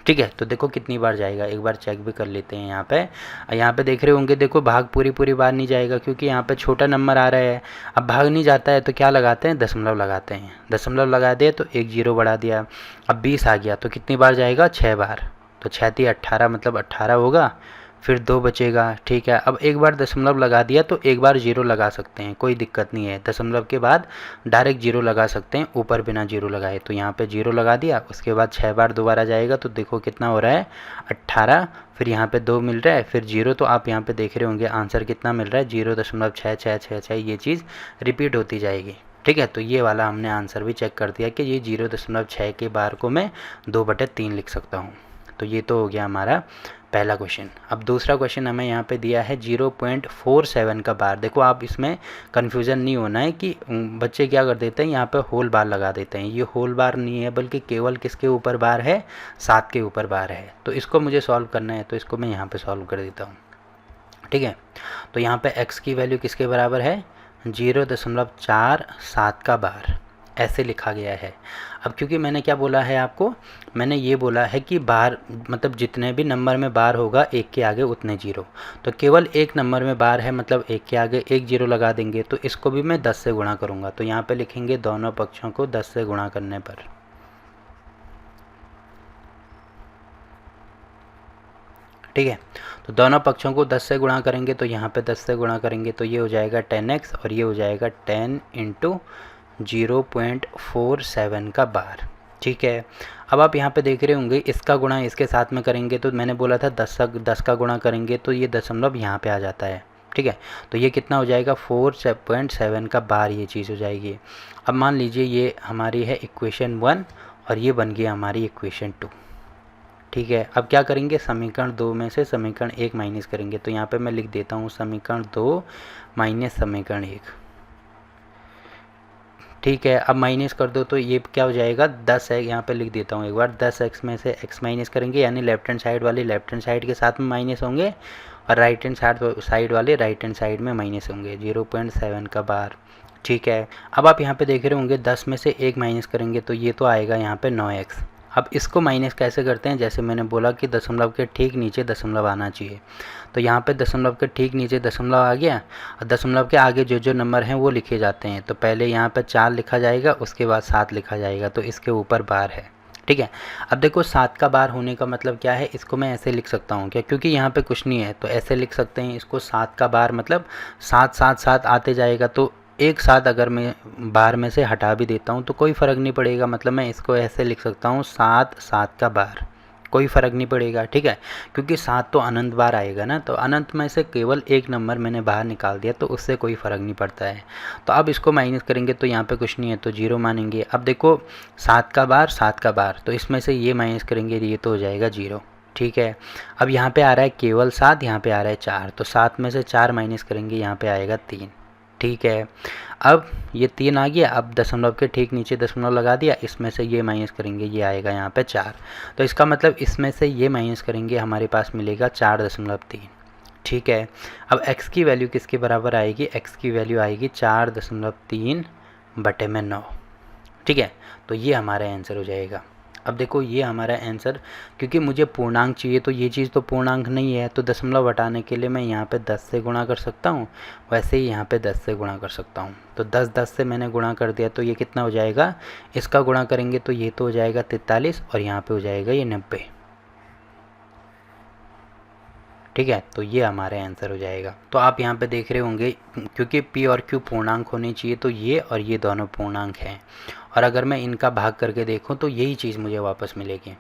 ठीक है। तो देखो कितनी बार जाएगा, एक बार चेक भी कर लेते हैं। यहाँ पे देख रहे होंगे, देखो भाग पूरी बार नहीं जाएगा, क्योंकि यहाँ पे छोटा नंबर आ रहा है। अब भाग नहीं जाता है तो क्या लगाते हैं, दशमलव लगाते हैं, दशमलव लगा दिए तो एक 0 बढ़ा दिया। अब 20 आ गया तो कितनी बार जाएगा, 6 बार, तो 6 × 18 मतलब 18 होगा, फिर 2 बचेगा, ठीक है। अब एक बार दशमलव लगा दिया तो एक बार 0 लगा सकते हैं, कोई दिक्कत नहीं है, दशमलव के बाद डायरेक्ट 0 लगा सकते हैं, ऊपर बिना 0 लगाए। तो यहाँ पे 0 लगा दिया, उसके बाद 6 बार दोबारा जाएगा, तो देखो कितना हो रहा है 18, फिर यहाँ पे 2 मिल रहा है, फिर 0, तो आप यहाँ पे देख रहे होंगे आंसर कितना मिल रहा है, 0.6666, ये चीज़ रिपीट होती जाएगी, ठीक है। तो ये वाला हमने आंसर भी चेक कर दिया कि ये 0.6 के बार को मैं 2/3 लिख सकता हूँ। तो ये तो हो गया हमारा पहला क्वेश्चन। अब दूसरा क्वेश्चन हमें यहाँ पे दिया है 0.47 का बार। देखो आप इसमें कन्फ्यूज़न नहीं होना है कि बच्चे क्या कर देते हैं, यहाँ पे होल बार लगा देते हैं। ये होल बार नहीं है, बल्कि केवल किसके ऊपर बार है, 7 के ऊपर बार है। तो इसको मुझे सॉल्व करना है, तो इसको मैं यहाँ पे सॉल्व कर देता हूँ। ठीक है। तो यहाँ पे x की वैल्यू किसके बराबर है, 0.47 का बार, ऐसे लिखा गया है। अब क्योंकि मैंने क्या बोला है आपको, मैंने ये बोला है कि बार मतलब जितने भी नंबर में बार होगा एक के आगे उतने जीरो, तो केवल एक नंबर में बार है मतलब एक के आगे एक जीरो लगा देंगे। तो इसको भी मैं 10 से गुणा करूँगा, तो यहाँ पे लिखेंगे दोनों पक्षों को 10 से गुणा करने पर, ठीक है। तो दोनों पक्षों को 10 से गुणा करेंगे, तो यहाँ पे 10 से गुणा करेंगे तो ये हो जाएगा 10x और ये हो जाएगा 10 इंटू 0.47 का बार, ठीक है। अब आप यहाँ पे देख रहे होंगे इसका गुणा इसके साथ में करेंगे, तो मैंने बोला था 10 का गुणा करेंगे तो ये दशमलव यहाँ पे आ जाता है, ठीक है। तो ये कितना हो जाएगा 4.7 का बार, ये चीज़ हो जाएगी। अब मान लीजिए ये हमारी है इक्वेशन 1 और ये बन गई हमारी इक्वेशन 2, ठीक है। अब क्या करेंगे, समीकरण 2 में से समीकरण 1 माइनस करेंगे, तो यहाँ पे मैं लिख देता हूँ समीकरण 2 माइनस समीकरण 1, ठीक है। अब माइनस कर दो तो ये क्या हो जाएगा 10 है, यहाँ पे लिख देता हूँ एक बार, 10x में से x माइनस करेंगे, यानी लेफ्ट हैंड साइड वाले लेफ्ट हैंड साइड के साथ में माइनस होंगे और राइट हैंड साइड वाले राइट हैंड साइड में माइनस होंगे, 0.7 का बार, ठीक है। अब आप यहाँ पे देख रहे होंगे 10 में से 1 माइनस करेंगे तो ये तो आएगा यहाँ पे 9x। अब इसको माइनस कैसे करते हैं, जैसे मैंने बोला कि दशमलव के ठीक नीचे दशमलव आना चाहिए, तो यहाँ पे दशमलव के ठीक नीचे दशमलव आ गया और दशमलव के आगे जो जो नंबर हैं वो लिखे जाते हैं। तो पहले यहाँ पे 4 लिखा जाएगा, उसके बाद 7 लिखा जाएगा, तो इसके ऊपर बार है, ठीक है। अब देखो 7 का बार होने का मतलब क्या है, इसको मैं ऐसे लिख सकता हूँ क्या, क्योंकि यहाँ पे कुछ नहीं है तो ऐसे लिख सकते हैं इसको, 7 का बार मतलब 7 7 7 आते जाएगा, तो एक साथ अगर मैं बार में से हटा भी देता हूँ तो कोई फ़र्क नहीं पड़ेगा, मतलब मैं इसको ऐसे लिख सकता हूँ 7 7 का बार, कोई फ़र्क नहीं पड़ेगा, ठीक है। क्योंकि 7 तो अनंत बार आएगा ना, तो अनंत में से केवल एक नंबर मैंने बाहर निकाल दिया तो उससे कोई फ़र्क नहीं पड़ता है। तो अब इसको माइनस करेंगे तो यहाँ पे कुछ नहीं है तो 0 मानेंगे। अब देखो 7 का बार 7 का बार, तो इसमें से ये माइनस करेंगे ये तो हो जाएगा 0, ठीक है। अब यहाँ पे आ रहा है केवल 7, यहाँ पे आ रहा है 4, तो 7 में से 4 माइनस करेंगे, यहाँ पे आएगा 3, ठीक है। अब ये 3 आ गया, अब दशमलव के ठीक नीचे दशमलव लगा दिया, इसमें से ये माइनस करेंगे ये आएगा यहाँ पे 4, तो इसका मतलब इसमें से ये माइनस करेंगे हमारे पास मिलेगा 4.3, ठीक है। अब x की वैल्यू किसके बराबर आएगी, x की वैल्यू आएगी 4.3/9, ठीक है। तो ये हमारा आंसर हो जाएगा। अब देखो ये हमारा आंसर, क्योंकि मुझे पूर्णांक चाहिए तो ये चीज़ तो पूर्णांक नहीं है, तो दशमलव हटाने के लिए मैं यहाँ पे 10 से गुणा कर सकता हूँ, वैसे ही यहाँ पे 10 से गुणा कर सकता हूँ। तो 10 से मैंने गुणा कर दिया तो ये कितना हो जाएगा, इसका गुणा करेंगे तो ये तो हो जाएगा 43 और यहाँ पे हो जाएगा ये 90, ठीक है। तो ये हमारा आंसर हो जाएगा। तो आप यहाँ पे देख रहे होंगे क्योंकि p और q पूर्णांक होने चाहिए, तो ये और ये दोनों पूर्णांक हैं, और अगर मैं इनका भाग करके देखूँ तो यही चीज़ मुझे वापस मिलेगी,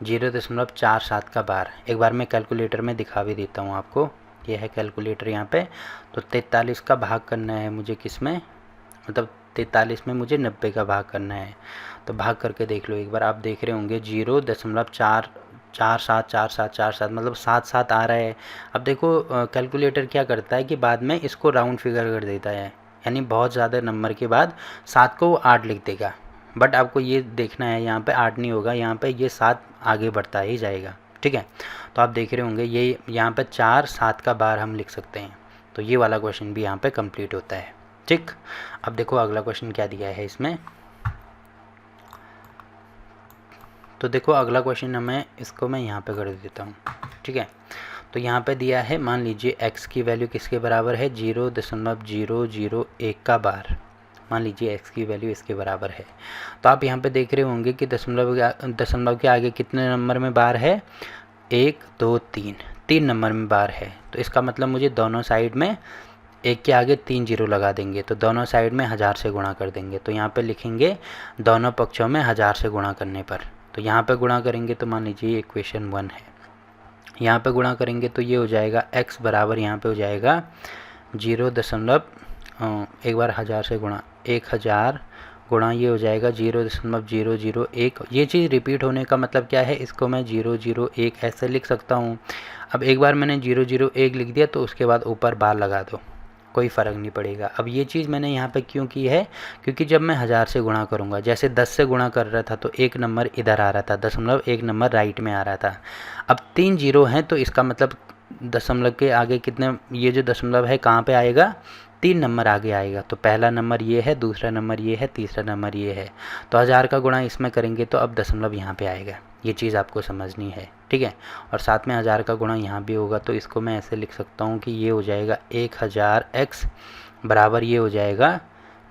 0.47 का बार। एक बार मैं कैलकुलेटर में दिखा भी देता हूँ आपको, ये है कैलकुलेटर यहाँ पे। तो 43 का भाग करना है मुझे किस में, मतलब 43 में मुझे 90 का भाग करना है, तो भाग करके देख लो एक बार। आप देख रहे होंगे 0.474747 मतलब 7 7 आ रहा है। अब देखो कैलकुलेटर क्या करता है कि बाद में इसको राउंड फिगर कर देता है, यानी बहुत ज़्यादा नंबर के बाद 7 को वो 8 लिख देगा, बट आपको ये देखना है यहाँ पे 8 नहीं होगा, यहाँ पे ये 7 आगे बढ़ता ही जाएगा, ठीक है। तो आप देख रहे होंगे ये यहाँ पे 4 7 का बार हम लिख सकते हैं, तो ये वाला क्वेश्चन भी यहाँ पे कंप्लीट होता है, ठीक। अब देखो अगला क्वेश्चन क्या दिया है इसमें, तो देखो अगला क्वेश्चन हमें इसको मैं यहाँ पे कर देता हूँ, ठीक है। तो यहाँ पे दिया है, मान लीजिए x की वैल्यू किसके बराबर है, 0.001 का बार, मान लीजिए x की वैल्यू इसके बराबर है। तो आप यहाँ पे देख रहे होंगे कि दशमलव के आगे कितने नंबर में बार है, 1 2 3 3 नंबर में बार है। तो इसका मतलब मुझे दोनों साइड में एक के आगे 3 जीरो लगा देंगे, तो दोनों साइड में 1000 से गुणा कर देंगे। तो यहाँ पे लिखेंगे दोनों पक्षों में 1000 से गुणा करने पर, तो यहाँ पे गुणा करेंगे तो मान लीजिए इक्वेशन 1 है, यहाँ पे गुणा करेंगे तो ये हो जाएगा x बराबर, यहाँ पे हो जाएगा एक बार 1000 से गुणा 1000 गुणा ये हो जाएगा 0.001। ये चीज़ रिपीट होने का मतलब क्या है, इसको मैं 001 ऐसे लिख सकता हूँ। अब एक बार मैंने 001 लिख दिया तो उसके बाद ऊपर बार लगा दो, कोई फ़र्क नहीं पड़ेगा। अब ये चीज़ मैंने यहाँ पे क्यों की है, क्योंकि जब मैं 1000 से गुणा करूँगा, जैसे 10 से गुणा कर रहा था तो एक नंबर इधर आ रहा था, दशमलव एक नंबर राइट में आ रहा था। अब 3 जीरो हैं तो इसका मतलब दशमलव के आगे कितने, ये जो दशमलव है कहाँ पे आएगा, 3 नंबर आगे आएगा। तो पहला नंबर ये है, दूसरा नंबर ये है, तीसरा नंबर ये है। तो 1000 का गुणा इसमें करेंगे तो अब दशमलव यहाँ पे आएगा। ये चीज़ आपको समझनी है, ठीक है। और साथ में 1000 का गुणा यहाँ भी होगा, तो इसको मैं ऐसे लिख सकता हूँ कि ये हो जाएगा 1000x बराबर ये हो जाएगा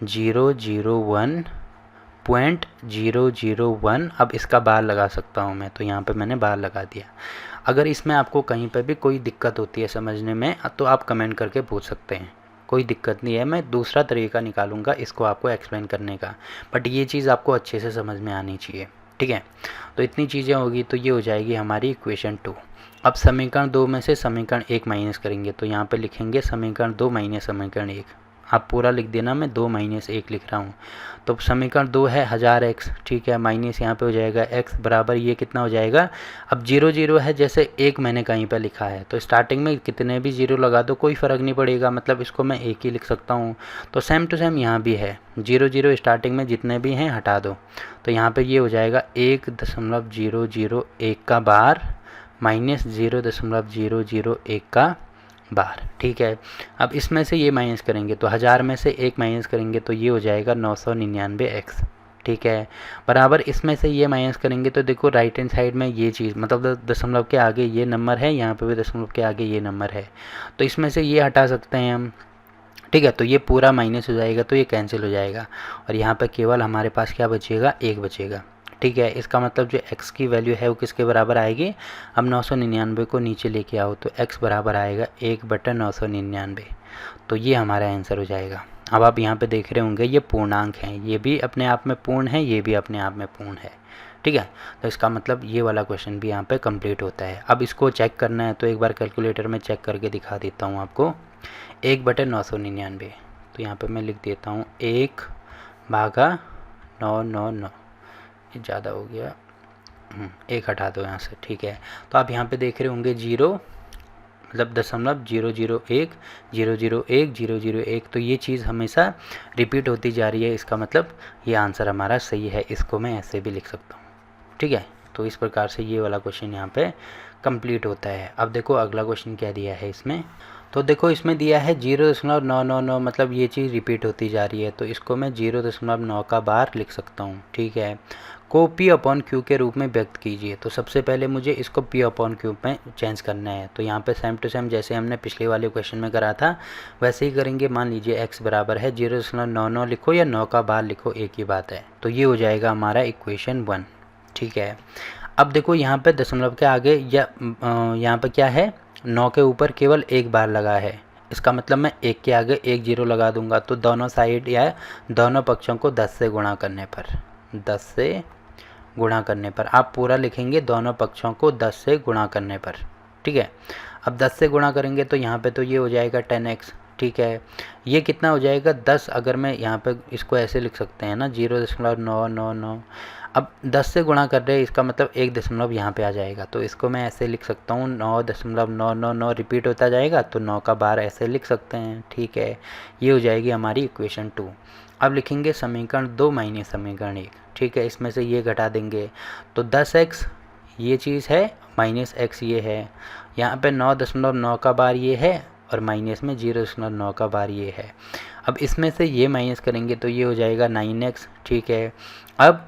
001.001। अब इसका बार लगा सकता हूँ मैं, तो यहाँ पे मैंने बार लगा दिया। अगर इसमें आपको कहीं पर भी कोई दिक्कत होती है समझने में तो आप कमेंट करके पूछ सकते हैं, कोई दिक्कत नहीं है। मैं दूसरा तरीका निकालूंगा इसको आपको एक्सप्लेन करने का, बट ये चीज़ आपको अच्छे से समझ में आनी चाहिए, ठीक है। तो इतनी चीज़ें होगी तो ये हो जाएगी हमारी इक्वेशन 2। अब समीकरण 2 में से समीकरण 1 माइनस करेंगे, तो यहाँ पे लिखेंगे समीकरण 2 माइनस समीकरण 1। आप पूरा लिख देना, मैं 2 माइनस 1 लिख रहा हूँ। तो समीकरण 2 है 1000x, ठीक है, माइनस यहाँ पे हो जाएगा x बराबर ये कितना हो जाएगा। अब 0 0 है, जैसे 1 मैंने कहीं पे लिखा है तो स्टार्टिंग में कितने भी 0 लगा दो कोई फ़र्क नहीं पड़ेगा, मतलब इसको मैं 1 ही लिख सकता हूँ। तो सेम टू सेम यहाँ भी है, 0 0 स्टार्टिंग में जितने भी हैं हटा दो। तो यहाँ पर ये हो जाएगा 1.001 का बार माइनस 0.001 का बार, ठीक है। अब इसमें से ये माइनस करेंगे तो 1000 में से 1 माइनस करेंगे तो ये हो जाएगा 999x, ठीक है, बराबर इसमें से ये माइनस करेंगे तो देखो राइट हैंड साइड में ये चीज़, मतलब दशमलव के आगे ये नंबर है, यहाँ पे भी दशमलव के आगे ये नंबर है, तो इसमें से ये हटा सकते हैं हम, ठीक है। तो ये पूरा माइनस हो जाएगा, तो ये कैंसिल हो जाएगा और यहाँ पर केवल हमारे पास क्या बचेगा, 1 बचेगा, ठीक है। इसका मतलब जो x की वैल्यू है वो किसके बराबर आएगी। अब 999 को नीचे लेके आओ तो x बराबर आएगा 1/999। तो ये हमारा आंसर हो जाएगा। अब आप यहाँ पे देख रहे होंगे ये पूर्णांक हैं, ये भी अपने आप में पूर्ण है, ये भी अपने आप में पूर्ण है, ठीक है। तो इसका मतलब ये वाला क्वेश्चन भी यहाँ पे कंप्लीट होता है। अब इसको चेक करना है तो एक बार कैलकुलेटर में चेक करके दिखा देता हूँ आपको। 1/999, तो यहाँ पर मैं लिख देता हूँ 1/999, ये ज़्यादा हो गया, 1 हटा दो यहाँ से, ठीक है। तो आप यहाँ पे देख रहे होंगे 0 मतलब दशमलव 001 001 001, तो ये चीज़ हमेशा रिपीट होती जा रही है, इसका मतलब ये आंसर हमारा सही है। इसको मैं ऐसे भी लिख सकता हूँ, ठीक है। तो इस प्रकार से ये वाला क्वेश्चन यहाँ पे कंप्लीट होता है। अब देखो अगला क्वेश्चन क्या दिया है इसमें, तो देखो इसमें दिया है 0.999, मतलब ये चीज़ रिपीट होती जा रही है, तो इसको मैं 0.9 का बार लिख सकता हूँ, ठीक है, को P/Q के रूप में व्यक्त कीजिए। तो सबसे पहले मुझे इसको P/Q में चेंज करना है, तो यहाँ पे सेम टू सेम जैसे हमने पिछले वाले क्वेश्चन में करा था वैसे ही करेंगे। मान लीजिए x बराबर है 0.99 लिखो या 9 का बार लिखो, एक ही बात है। तो ये हो जाएगा हमारा इक्वेशन 1, ठीक है। अब देखो यहाँ पे दशमलव के आगे या यहाँ पे क्या है, 9 के ऊपर केवल एक बार लगा है, इसका मतलब मैं 1 के आगे 1 0 लगा दूंगा। तो दोनों साइड या दोनों पक्षों को 10 से गुणा करने पर, 10 से गुणा करने पर आप पूरा लिखेंगे, दोनों पक्षों को 10 से गुणा करने पर, ठीक है। अब 10 से गुणा करेंगे तो यहाँ पे तो ये हो जाएगा 10x, ठीक है। ये कितना हो जाएगा 10, अगर मैं यहाँ पे इसको ऐसे लिख सकते हैं ना 0.999। अब 10 से गुणा कर रहे हैं, इसका मतलब 1 दशमलव यहाँ पे आ जाएगा, तो इसको मैं ऐसे लिख सकता हूँ 9.999 रिपीट होता जाएगा, तो 9 का बार ऐसे लिख सकते हैं, ठीक है। ये हो जाएगी हमारी इक्वेशन 2। अब लिखेंगे समीकरण 2 माइनस समीकरण 1, ठीक है। इसमें से ये घटा देंगे तो 10x ये चीज़ है, माइनस x ये है, यहाँ पे 9.9 का बार ये है और माइनस में 0.9 का बार ये है। अब इसमें से ये माइनस करेंगे तो ये हो जाएगा 9x, ठीक है। अब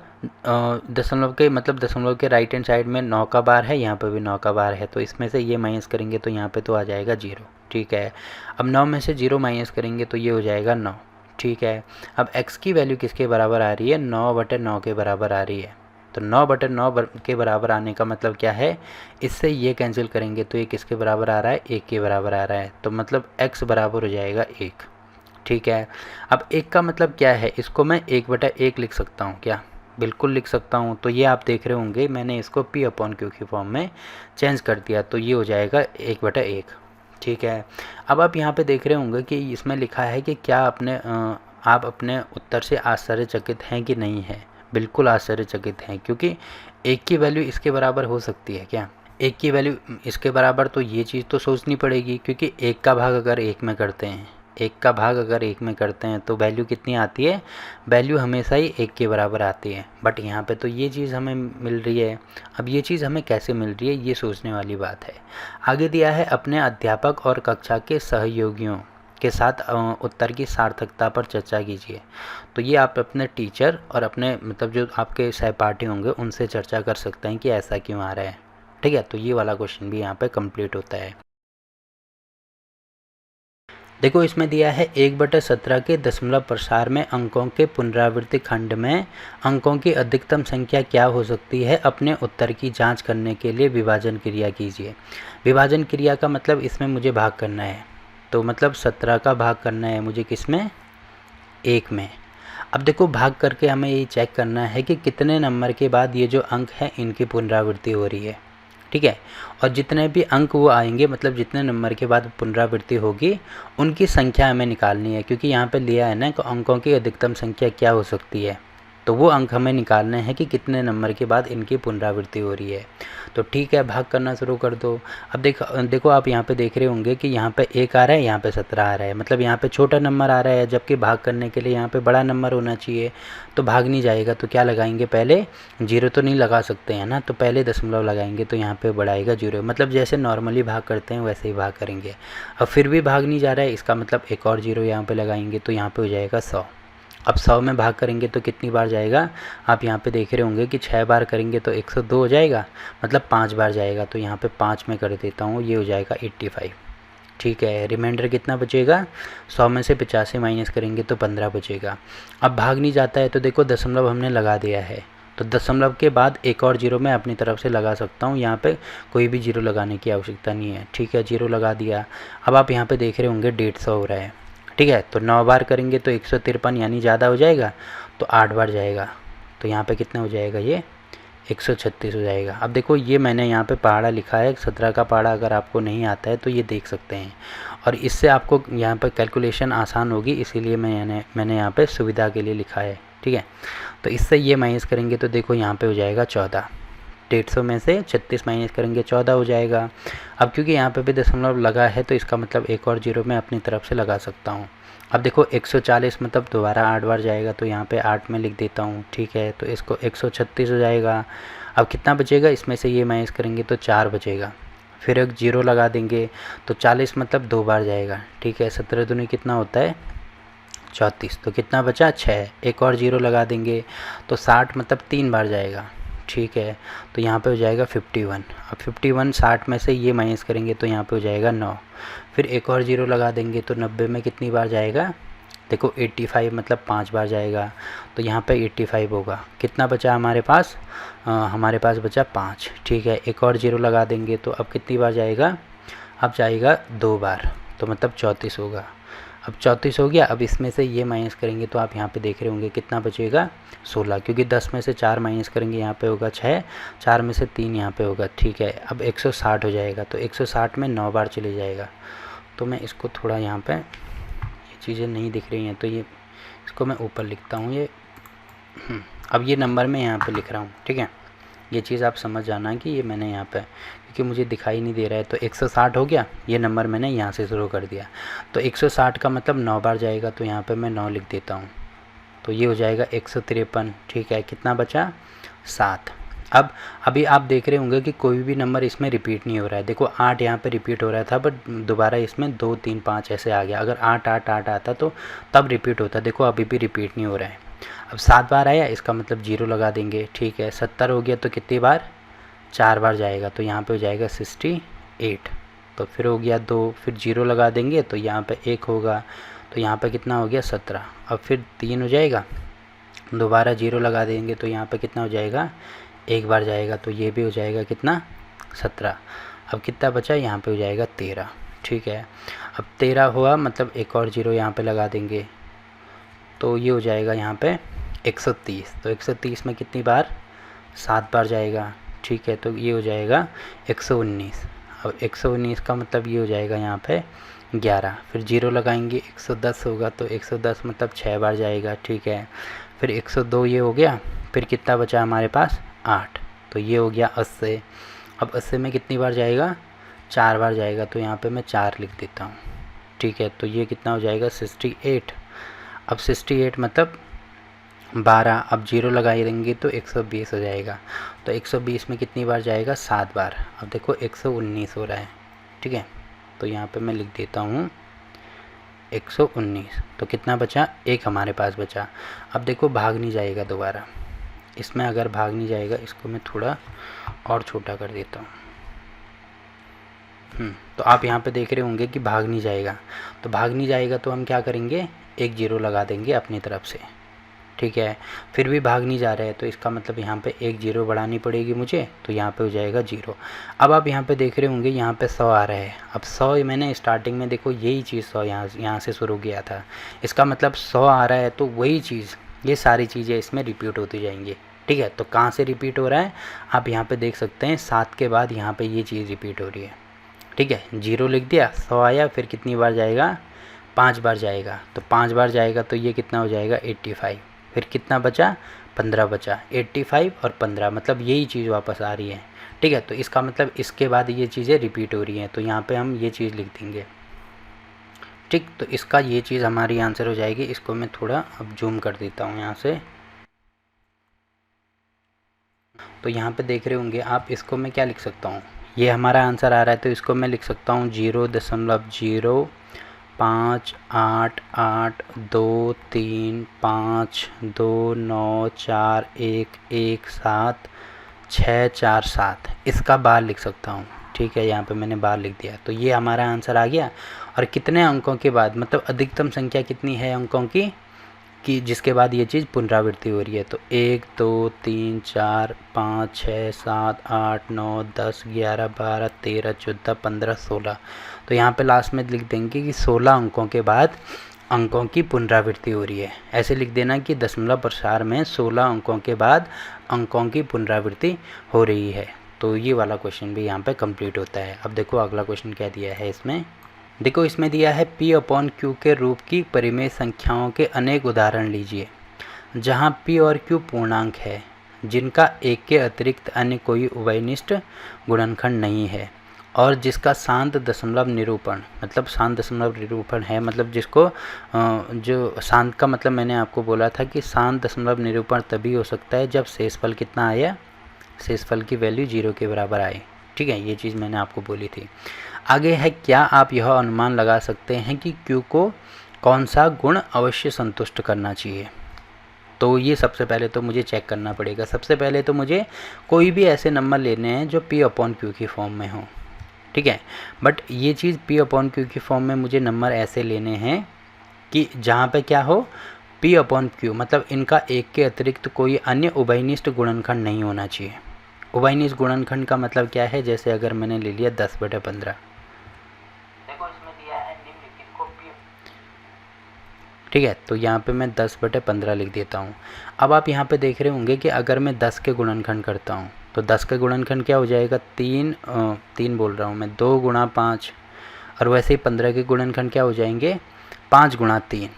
दशमलव के मतलब दशमलव के राइट हैंड साइड में 9 का बार है, यहाँ पे भी 9 का बार है, तो इसमें से ये माइनस करेंगे तो यहाँ पे तो आ जाएगा 0, ठीक है। अब 9 में से 0 माइनस करेंगे तो ये हो जाएगा 9, ठीक है। अब x की वैल्यू किसके बराबर आ रही है, 9/9 के बराबर आ रही है। तो 9/9 के बराबर आने का मतलब क्या है, इससे ये कैंसिल करेंगे तो ये किसके बराबर आ रहा है, 1 के बराबर आ रहा है, तो मतलब x बराबर हो जाएगा 1, ठीक है। अब 1 का मतलब क्या है, इसको मैं 1/1 लिख सकता हूँ क्या, बिल्कुल लिख सकता हूँ। तो ये आप देख रहे होंगे मैंने इसको P/Q की फॉर्म में चेंज कर दिया, तो ये हो जाएगा 1/1, ठीक है। अब आप यहाँ पे देख रहे होंगे कि इसमें लिखा है कि क्या आप अपने उत्तर से आश्चर्यचकित हैं कि नहीं है। बिल्कुल आश्चर्यचकित हैं, क्योंकि 1 की वैल्यू इसके बराबर हो सकती है क्या, 1 की वैल्यू इसके बराबर, तो ये चीज़ तो सोचनी पड़ेगी, क्योंकि 1 का भाग अगर 1 में करते हैं 1 का भाग अगर 1 में करते हैं तो वैल्यू कितनी आती है, वैल्यू हमेशा ही 1 के बराबर आती है। बट यहाँ पे तो ये चीज़ हमें मिल रही है। अब ये चीज़ हमें कैसे मिल रही है, ये सोचने वाली बात है। आगे दिया है अपने अध्यापक और कक्षा के सहयोगियों के साथ उत्तर की सार्थकता पर चर्चा कीजिए। तो ये आप अपने टीचर और अपने मतलब जो आपके सहपाठी होंगे उनसे चर्चा कर सकते हैं कि ऐसा क्यों आ रहा है। ठीक है, तो ये वाला क्वेश्चन भी यहाँ पे कंप्लीट होता है। देखो इसमें दिया है 1/17 के दशमलव प्रसार में अंकों के पुनरावृत्ति खंड में अंकों की अधिकतम संख्या क्या हो सकती है, अपने उत्तर की जांच करने के लिए विभाजन क्रिया कीजिए। विभाजन क्रिया का मतलब इसमें मुझे भाग करना है, तो मतलब 17 का भाग करना है मुझे किसमें, 1 में। अब देखो भाग करके हमें ये चेक करना है कि कितने नंबर के बाद ये जो अंक है इनकी पुनरावृत्ति हो रही है। ठीक है, और जितने भी अंक वो आएंगे मतलब जितने नंबर के बाद पुनरावृत्ति होगी उनकी संख्या हमें निकालनी है, क्योंकि यहाँ पे लिया है ना कि अंकों की अधिकतम संख्या क्या हो सकती है, तो वो अंक हमें निकालने हैं कि कितने नंबर के बाद इनकी पुनरावृत्ति हो रही है। तो ठीक है, भाग करना शुरू कर दो। अब देखो आप यहाँ पे देख रहे होंगे कि यहाँ पे 1 आ रहा है, यहाँ पे 17 आ रहा है, मतलब यहाँ पे छोटा नंबर आ रहा है, जबकि भाग करने के लिए यहाँ पे बड़ा नंबर होना चाहिए। तो भाग नहीं जाएगा तो क्या लगाएंगे, पहले 0 तो नहीं लगा सकते हैं ना, तो पहले दशमलव लगाएंगे, तो यहाँ पे बढ़ाएगा 0, मतलब जैसे नॉर्मली भाग करते हैं वैसे ही भाग करेंगे। अब फिर भी भाग नहीं जा रहा है, इसका मतलब एक और 0 यहाँ पे लगाएंगे, तो यहाँ पे हो जाएगा 100। अब 100 में भाग करेंगे तो कितनी बार जाएगा, आप यहाँ पे देख रहे होंगे कि 6 बार करेंगे तो 102 हो जाएगा, मतलब 5 बार जाएगा, तो यहाँ पे 5 में कर देता हूँ, ये हो जाएगा 85। ठीक है, रिमाइंडर कितना बचेगा, 100 में से 85 माइनस करेंगे तो 15 बचेगा। अब भाग नहीं जाता है तो देखो दशमलव हमने लगा दिया है, तो दशमलव के बाद एक और 0 मैं अपनी तरफ से लगा सकता हूँ, यहाँ पे कोई भी 0 लगाने की आवश्यकता नहीं है। ठीक है, 0 लगा दिया। अब आप यहाँ पे देख रहे होंगे 150 हो रहा है। ठीक है, तो 9 बार करेंगे तो 153 यानी ज़्यादा हो जाएगा, तो 8 बार जाएगा, तो यहाँ पे कितना हो जाएगा, ये 136 हो जाएगा। अब देखो ये मैंने यहाँ पे पहाड़ा लिखा है, 17 का पहाड़ा अगर आपको नहीं आता है तो ये देख सकते हैं, और इससे आपको यहाँ पे कैलकुलेशन आसान होगी, इसीलिए मैंने यहाँ पे सुविधा के लिए लिखा है। ठीक है, तो इससे ये माइनस करेंगे तो देखो यहाँ पे हो जाएगा 14। 150 में से 36 माइनस करेंगे 14 हो जाएगा। अब क्योंकि यहाँ पे भी दशमलव लगा है तो इसका मतलब एक और 0 मैं अपनी तरफ से लगा सकता हूँ। अब देखो 140 मतलब दोबारा 8 बार जाएगा, तो यहाँ पे 8 में लिख देता हूँ। ठीक है, तो इसको 136 हो जाएगा। अब कितना बचेगा, इसमें से ये माइनस करेंगे तो 4 बचेगा, फिर एक 0 लगा देंगे तो 40 मतलब 2 बार जाएगा। ठीक है, 17 दूनी कितना होता है 34, तो कितना बचा 6, एक और 0 लगा देंगे तो 60 मतलब 3 बार जाएगा। ठीक है, तो यहाँ पे हो जाएगा 51। अब 51 60 में से ये माइनस करेंगे तो यहाँ पे हो जाएगा 9, फिर एक और 0 लगा देंगे तो 90 में कितनी बार जाएगा, देखो 85 मतलब 5 बार जाएगा, तो यहाँ पे 85 होगा। कितना बचा हमारे पास, हमारे पास बचा 5। ठीक है, एक और 0 लगा देंगे तो अब कितनी बार जाएगा, अब जाएगा 2 बार, तो मतलब 34 होगा। अब 34 हो गया। अब इसमें से ये माइनस करेंगे तो आप यहाँ पे देख रहे होंगे कितना बचेगा 16, क्योंकि 10 में से 4 माइनस करेंगे यहाँ पे होगा 6, 4 में से 3 यहाँ पे होगा। ठीक है, अब 160 हो जाएगा, तो 160 में 9 बार चले जाएगा। तो मैं इसको थोड़ा यहाँ पे, ये चीज़ें नहीं दिख रही हैं तो ये इसको मैं ऊपर लिखता हूँ ये। अब ये नंबर मैं यहाँ पर लिख रहा हूँ। ठीक है, ये चीज़ आप समझ जाना कि ये मैंने यहाँ पे, क्योंकि मुझे दिखाई नहीं दे रहा है, तो 160 हो गया। ये नंबर मैंने यहाँ से शुरू कर दिया, तो 160 का मतलब 9 बार जाएगा, तो यहाँ पे मैं 9 लिख देता हूँ, तो ये हो जाएगा 153। ठीक है, कितना बचा 7। अब अभी आप देख रहे होंगे कि कोई भी नंबर इसमें रिपीट नहीं हो रहा है। देखो 8 यहाँ पे रिपीट हो रहा था, बट दोबारा इसमें 2 3 5 ऐसे आ गया। अगर 8 8 8 आता तो तब रिपीट होता, देखो अभी भी रिपीट नहीं हो रहा है। अब 7 बार आया, इसका मतलब 0 लगा देंगे। ठीक है, 70 हो गया तो कितनी बार, 4 बार जाएगा, तो यहाँ पे हो जाएगा 68। तो फिर हो गया 2, फिर 0 लगा देंगे तो यहाँ पे 1 होगा, तो यहाँ पे कितना हो गया 17। अब फिर 3 हो जाएगा, दोबारा 0 लगा देंगे तो यहाँ पे कितना हो जाएगा, 1 बार जाएगा, तो ये भी हो जाएगा कितना 17। अब कितना बचा, यहाँ पे हो जाएगा 13। ठीक है, अब 13 हुआ मतलब एक और 0 यहाँ पे लगा देंगे, तो ये हो जाएगा यहाँ पे 130। तो 130 में कितनी बार, 7 बार जाएगा। ठीक है, तो ये हो जाएगा 119। अब 119 का मतलब ये हो जाएगा यहाँ पे 11, फिर 0 लगाएंगे 110 होगा, तो 110 मतलब 6 बार जाएगा। ठीक है, फिर 102 ये हो गया, फिर कितना बचा हमारे पास 8, तो ये हो गया 80। अब 80 में कितनी बार जाएगा, 4 बार जाएगा, तो यहाँ पे मैं 4 लिख देता हूँ। ठीक है, तो ये कितना हो जाएगा 68। अब 68 मतलब 12, अब 0 लगा देंगे तो 120 हो जाएगा। तो 120 में कितनी बार जाएगा, 7 बार। अब देखो 119 हो रहा है, ठीक है, तो यहाँ पे मैं लिख देता हूँ 119। तो कितना बचा, 1 हमारे पास बचा। अब देखो भाग नहीं जाएगा दोबारा, इसमें अगर भाग नहीं जाएगा, इसको मैं थोड़ा और छोटा कर देता हूँ। तो आप यहाँ पे देख रहे होंगे कि भाग नहीं जाएगा। तो भाग नहीं जाएगा तो हम क्या करेंगे, एक 0 लगा देंगे अपनी तरफ से, ठीक है। फिर भी भाग नहीं जा रहा है तो इसका मतलब यहाँ पे एक 0 बढ़ानी पड़ेगी मुझे, तो यहाँ पे हो जाएगा 0। अब आप यहाँ पे देख रहे होंगे यहाँ पे 100 आ रहा है। अब 100 मैंने स्टार्टिंग में देखो यही चीज़ 100 यहाँ से शुरू किया था, इसका मतलब 100 आ रहा है तो वही चीज़, ये सारी चीज़ें इसमें रिपीट होती जाएंगी, ठीक है। तो कहाँ से रिपीट हो रहा है, आप यहाँ पर देख सकते हैं 7 के बाद यहाँ पर ये चीज़ रिपीट हो रही है, ठीक है। 0 लिख दिया, 100 आया, फिर कितनी बार जाएगा, 5 बार जाएगा। तो 5 बार जाएगा तो ये कितना हो जाएगा 85। फिर कितना बचा, 15 बचा। 85 और 15 मतलब यही चीज़ वापस आ रही है, ठीक है। तो इसका मतलब इसके बाद ये चीज़ें रिपीट हो रही हैं, तो यहाँ पे हम ये चीज़ लिख देंगे, ठीक। तो इसका ये चीज़ हमारी आंसर हो जाएगी। इसको मैं थोड़ा अब जूम कर देता हूँ यहाँ से। तो यहाँ पे देख रहे होंगे आप, इसको मैं क्या लिख सकता हूँ, ये हमारा आंसर आ रहा है तो इसको मैं लिख सकता हूँ 0.888235294117 इसका बार लिख सकता हूँ, ठीक है। यहाँ पे मैंने बार लिख दिया, तो ये हमारा आंसर आ गया। और कितने अंकों के बाद, मतलब अधिकतम संख्या कितनी है अंकों की, कि जिसके बाद ये चीज़ पुनरावृत्ति हो रही है। तो 1 2 3 4 5 6 7 8 9 10 11 12 13 14 15 16। तो यहाँ पे लास्ट में लिख देंगे कि 16 अंकों के बाद अंकों की पुनरावृत्ति हो रही है। ऐसे लिख देना कि दशमलव प्रसार में 16 अंकों के बाद अंकों की पुनरावृत्ति हो रही है। तो ये वाला क्वेश्चन भी यहाँ पे कंप्लीट होता है। अब देखो अगला क्वेश्चन क्या दिया है इसमें, देखो इसमें दिया है P/Q के रूप की परिमेय संख्याओं के अनेक उदाहरण लीजिए जहां P और Q पूर्णांक है जिनका एक के अतिरिक्त अन्य कोई उभयनिष्ठ गुणनखंड नहीं है और जिसका शांत दशमलव निरूपण, मतलब शांत दशमलव निरूपण है, मतलब जिसको जो शांत का मतलब मैंने आपको बोला था कि शांत दशमलव निरूपण तभी हो सकता है जब शेषफल कितना आया, शेषफल की वैल्यू 0 के बराबर आए, ठीक है। ये चीज़ मैंने आपको बोली थी। आगे है, क्या आप यह अनुमान लगा सकते हैं कि Q को कौन सा गुण अवश्य संतुष्ट करना चाहिए। तो ये सबसे पहले तो मुझे चेक करना पड़ेगा। सबसे पहले तो मुझे कोई भी ऐसे नंबर लेने हैं जो P/Q की फॉर्म में हो, ठीक है। बट ये चीज़ P/Q की फॉर्म में मुझे नंबर ऐसे लेने हैं कि जहाँ पे क्या हो, P/Q मतलब इनका एक के अतिरिक्त कोई अन्य उभयनिष्ठ गुणनखंड नहीं होना चाहिए। उभयनिष्ठ गुणनखंड का मतलब क्या है, जैसे अगर मैंने ले लिया 10/15, देखो इसमें दिया है निम्नलिखित को P, ठीक है। तो यहाँ पे मैं 10/15 लिख देता हूँ। अब आप यहाँ पे देख रहे होंगे कि अगर मैं 10 के गुणनखंड करता हूँ तो 10 के गुणनखंड क्या हो जाएगा, 3 बोल रहा हूँ मैं, 2 गुणा 5, और वैसे ही 15 के गुणनखंड क्या हो जाएंगे, 5 गुणा 3।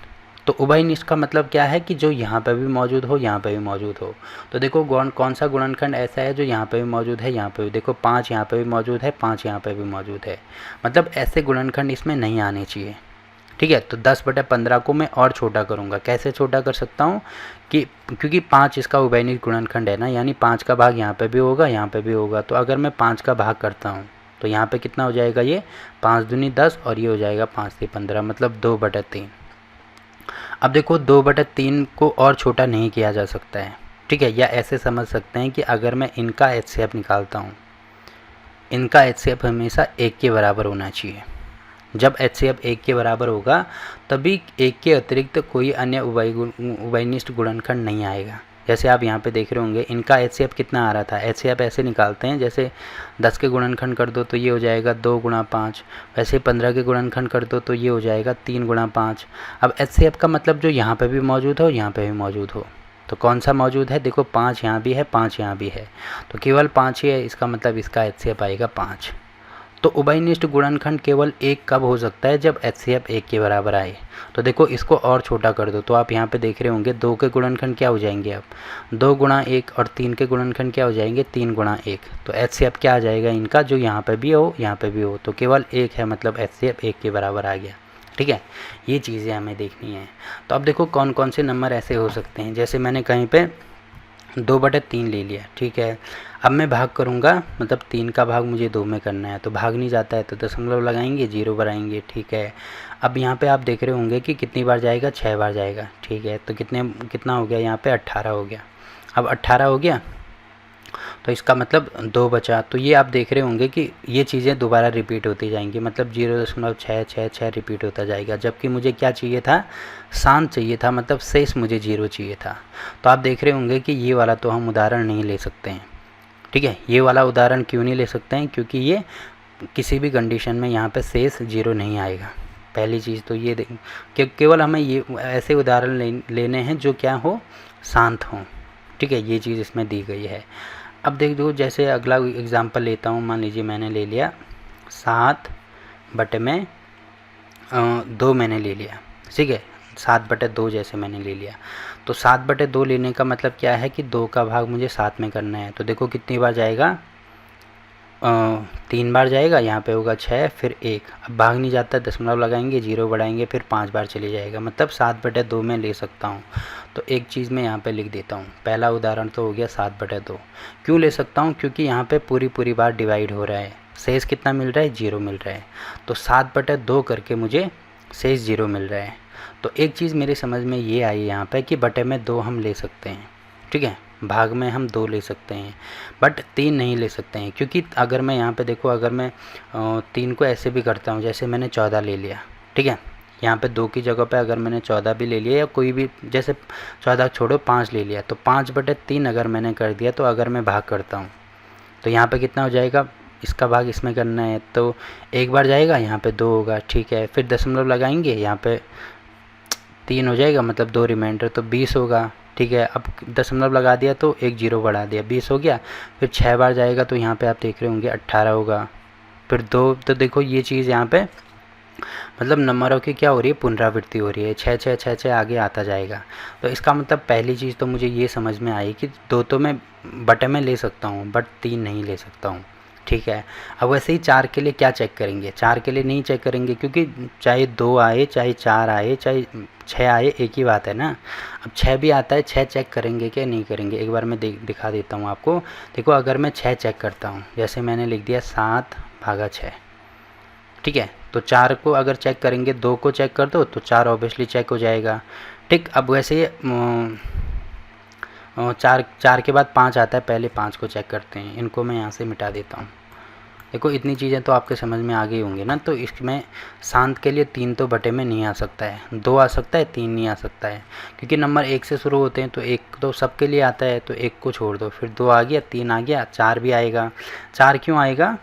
तो उभयनिष्ठ का मतलब क्या है कि जो यहाँ पे भी मौजूद हो, यहाँ पे भी मौजूद हो। तो देखो कौन सा गुणनखंड ऐसा है जो यहाँ पे भी मौजूद है, यहाँ पे भी देखो 5 यहाँ पे भी मौजूद है, 5 यहाँ पे भी मौजूद है, मतलब ऐसे गुणनखंड इसमें नहीं आने चाहिए, ठीक है। तो 10/15 को मैं और छोटा करूँगा। कैसे छोटा कर सकता हूँ कि क्योंकि 5 इसका उभयनिष्ठ गुणनखंड है ना, यानी 5 का भाग यहाँ पे भी होगा, यहाँ पे भी होगा। तो अगर मैं 5 का भाग करता हूँ तो यहाँ पे कितना हो जाएगा, ये 5 दूनी 10 और ये हो जाएगा 5 से 15, मतलब 2/3। अब देखो 2/3 को और छोटा नहीं किया जा सकता है, ठीक है। या ऐसे समझ सकते हैं कि अगर मैं इनका HCF निकालता हूँ, इनका HCF हमेशा 1 के बराबर होना चाहिए। जब HCF 1 के बराबर होगा तभी 1 के अतिरिक्त कोई अन्य उभयनिष्ठ गुणनखंड नहीं आएगा। जैसे आप यहाँ पे देख रहे होंगे इनका HCF कितना आ रहा था, HCF ऐसे निकालते हैं जैसे 10 के गुणनखंड कर दो तो ये हो जाएगा 2 गुणा 5, वैसे 15 के गुणनखंड कर दो तो ये हो जाएगा 3 गुणा 5। अब HCF का मतलब जो यहाँ पे भी मौजूद हो, यहाँ पे भी मौजूद हो। तो कौन सा मौजूद है, देखो 5 यहाँ भी है, 5 यहाँ भी है, तो केवल 5 ही है, इसका मतलब इसका HCF आएगा 5। तो उभयनिष्ठ गुणनखंड केवल 1 कब हो सकता है, जब HCF 1 के बराबर आए। तो देखो इसको और छोटा कर दो तो आप यहाँ पे देख रहे होंगे 2 के गुणनखंड क्या हो जाएंगे, अब 2 गुणा 1, और 3 के गुणनखंड क्या हो जाएंगे, 3 गुणा 1। तो HCF क्या आ जाएगा इनका, जो यहाँ पे भी हो यहाँ पे भी हो, तो केवल 1 है, मतलब HCF 1 के बराबर आ गया। ठीक है, ये चीज़ें हमें देखनी है। तो अब देखो कौन कौन से नंबर ऐसे हो सकते हैं, जैसे मैंने कहीं पे 2/3 ले लिया, ठीक है। अब मैं भाग करूँगा, मतलब 3 का भाग मुझे 2 में करना है, तो भाग नहीं जाता है तो दशमलव लगाएंगे, 0 बनाएंगे, ठीक है। अब यहाँ पे आप देख रहे होंगे कि कितनी बार जाएगा, 6 बार जाएगा, ठीक है। तो कितना हो गया यहाँ पे, 18 हो गया। अब 18 हो गया तो इसका मतलब 2 बचा। तो ये आप देख रहे होंगे कि ये चीज़ें दोबारा रिपीट होती जाएंगी, मतलब 0.666 रिपीट होता जाएगा, जबकि मुझे क्या चाहिए था, शांत चाहिए था, मतलब शेष मुझे 0 चाहिए था। तो आप देख रहे होंगे कि ये वाला तो हम उदाहरण नहीं ले सकते हैं, ठीक है। ये वाला उदाहरण क्यों नहीं ले सकते हैं, क्योंकि ये किसी भी कंडीशन में यहाँ पे शेष 0 नहीं आएगा। पहली चीज़ तो ये केवल हमें ये ऐसे उदाहरण लेने हैं जो क्या हो, शांत हों, ठीक है। ये चीज़ इसमें दी गई है। अब देख दो, जैसे अगला एग्जांपल लेता हूँ, मान लीजिए मैंने ले लिया 7/2 मैंने ले लिया, ठीक है। 7/2 जैसे मैंने ले लिया, तो 7/2 लेने का मतलब क्या है कि 2 का भाग मुझे 7 में करना है। तो देखो कितनी बार जाएगा, 3 बार जाएगा, यहाँ पे होगा 6 फिर 1। अब भाग नहीं जाता, दशमलव लगाएंगे, 0 बढ़ाएंगे, फिर 5 बार चले जाएगा, मतलब 7/2 में ले सकता हूँ। तो एक चीज़ मैं यहाँ पे लिख देता हूँ, पहला उदाहरण तो हो गया 7/2। क्यों ले सकता हूँ, क्योंकि यहाँ पे पूरी बार डिवाइड हो रहा है, शेष कितना मिल रहा है, 0 मिल रहा है। तो 7/2 करके मुझे शेष 0 मिल रहा है। तो एक चीज़ मेरी समझ में ये आई यहाँ पे कि बटे में 2 हम ले सकते हैं, ठीक है। भाग में हम 2 ले सकते हैं, बट 3 नहीं ले सकते हैं, क्योंकि अगर मैं यहाँ पे देखो, अगर मैं 3 को ऐसे भी करता हूँ, जैसे मैंने 14 ले लिया, ठीक है। यहाँ पे 2 की जगह पे अगर मैंने 14 भी ले लिया, या कोई भी, जैसे 14 छोड़ो 5 ले लिया, तो 5/3 अगर मैंने कर दिया, तो अगर मैं भाग करता हूँ तो यहाँ पे कितना हो जाएगा, इसका भाग इसमें करना है, तो 1 बार जाएगा, यहाँ पे 2 होगा, ठीक है। फिर दशमलव लगाएंगे, यहाँ पे 3 हो जाएगा, मतलब 2 रिमाइंडर, तो 20 होगा, ठीक है। अब दशमलव लगा दिया तो 1 0 बढ़ा दिया, 20 हो गया। फिर 6 बार जाएगा तो यहाँ पे आप देख रहे होंगे 18 होगा, फिर 2। तो देखो ये चीज़ यहाँ पे मतलब नंबरों की क्या हो रही है, पुनरावृत्ति हो रही है, 6 6 6 6 आगे आता जाएगा। तो इसका मतलब पहली चीज़ तो मुझे ये समझ में आई कि 2 तो मैं बटे में ले सकता हूँ, बट 3 नहीं ले सकता हूँ, ठीक है। अब वैसे ही 4 के लिए क्या चेक करेंगे, 4 के लिए नहीं चेक करेंगे, क्योंकि चाहे 2 आए, चाहे 4 आए, चाहे 6 आए, एक ही बात है ना। अब 6 भी आता है, 6 चेक करेंगे क्या, नहीं करेंगे। एक बार मैं दिखा देता हूँ आपको। देखो अगर मैं 6 चेक करता हूँ, जैसे मैंने लिख दिया 7/6, ठीक है। तो 4 को अगर चेक करेंगे, 2 को चेक कर दो तो 4 ऑब्वियसली चेक हो जाएगा, ठीक। अब वैसे 4 के बाद 5 आता है, पहले 5 को चेक करते हैं, इनको मैं यहाँ से मिटा देता हूँ। देखो इतनी चीज़ें तो आपके समझ में आ गई होंगी ना। तो इसमें शांत के लिए 3 तो बटे में नहीं आ सकता है, 2 आ सकता है, 3 नहीं आ सकता है, क्योंकि नंबर 1 से शुरू होते हैं, तो 1 तो सबके लिए आता है, तो 1 को छोड़ दो, फिर 2 आ गया, 3 आ गया, 4 भी आएगा। 4 क्यों आएगा,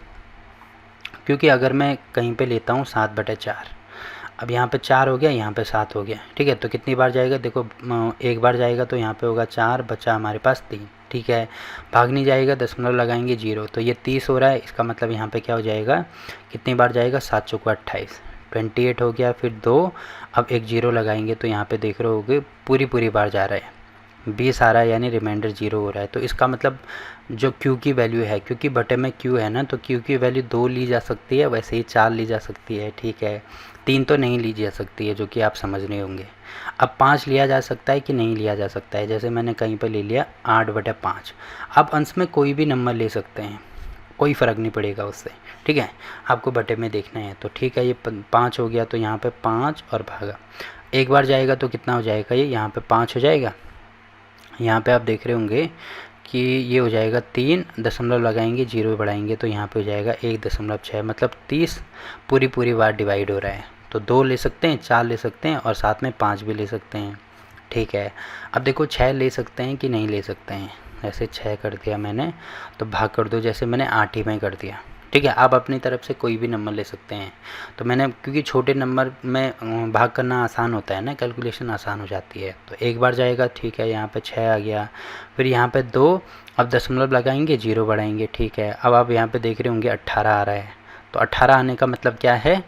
क्योंकि अगर मैं कहीं पे लेता हूँ 7/4, अब यहाँ पे 4 हो गया, यहाँ पे 7 हो गया, ठीक है। तो कितनी बार जाएगा, देखो 1 बार जाएगा, तो यहाँ पे होगा 4, बचा हमारे पास 3, ठीक है। भाग नहीं जाएगा, दशमलव लगाएंगे 0, तो ये 30 हो रहा है। इसका मतलब यहाँ पे क्या हो जाएगा, कितनी बार जाएगा, 7 चौको 28, 28 हो गया, फिर 2, अब 1 0 लगाएंगे, तो यहाँ पे देख रहे होगे पूरी बार जा रहा है, 20 आ रहा है, यानी रिमाइंडर 0 हो रहा है। तो इसका मतलब जो Q की वैल्यू है, क्योंकि बटे में Q है ना, तो Q की वैल्यू 2 ली जा सकती है, वैसे ही 4 ली जा सकती है, ठीक है। 3 तो नहीं ली जा सकती है, जो कि आप समझ रहे होंगे। अब 5 लिया जा सकता है कि नहीं लिया जा सकता है, जैसे मैंने कहीं पर ले लिया 8/5। अब अंश में कोई भी नंबर ले सकते हैं, कोई फ़र्क नहीं पड़ेगा उससे, ठीक है। आपको बटे में देखना है, तो ठीक है। ये 5 हो गया, तो यहाँ पे 5 और भागा, 1 बार जाएगा तो कितना हो जाएगा, ये यहाँ पे 5 हो जाएगा। यहाँ पे आप देख रहे होंगे कि ये हो जाएगा 3, दशमलव लगाएंगे, 0 बढ़ाएंगे, तो यहाँ पे हो जाएगा 1.6, मतलब 30 पूरी बार डिवाइड हो रहा है। तो 2 ले सकते हैं, 4 ले सकते हैं, और साथ में 5 भी ले सकते हैं, ठीक है। अब देखो 6 ले सकते हैं कि नहीं ले सकते हैं, ऐसे 6 कर दिया मैंने, तो भाग कर दो, जैसे मैंने 8 ही में कर दिया, ठीक है। आप अपनी तरफ से कोई भी नंबर ले सकते हैं। तो मैंने, क्योंकि छोटे नंबर में भाग करना आसान होता है ना, कैलकुलेशन आसान हो जाती है। तो 1 बार जाएगा, ठीक है, यहाँ पे 6 आ गया, फिर यहाँ पे 2, अब दशमलव लगाएंगे, 0 बढ़ाएंगे, ठीक है। अब आप यहाँ पे देख रहे होंगे 18 आ रहा है, तो 18 आने का मतलब क्या है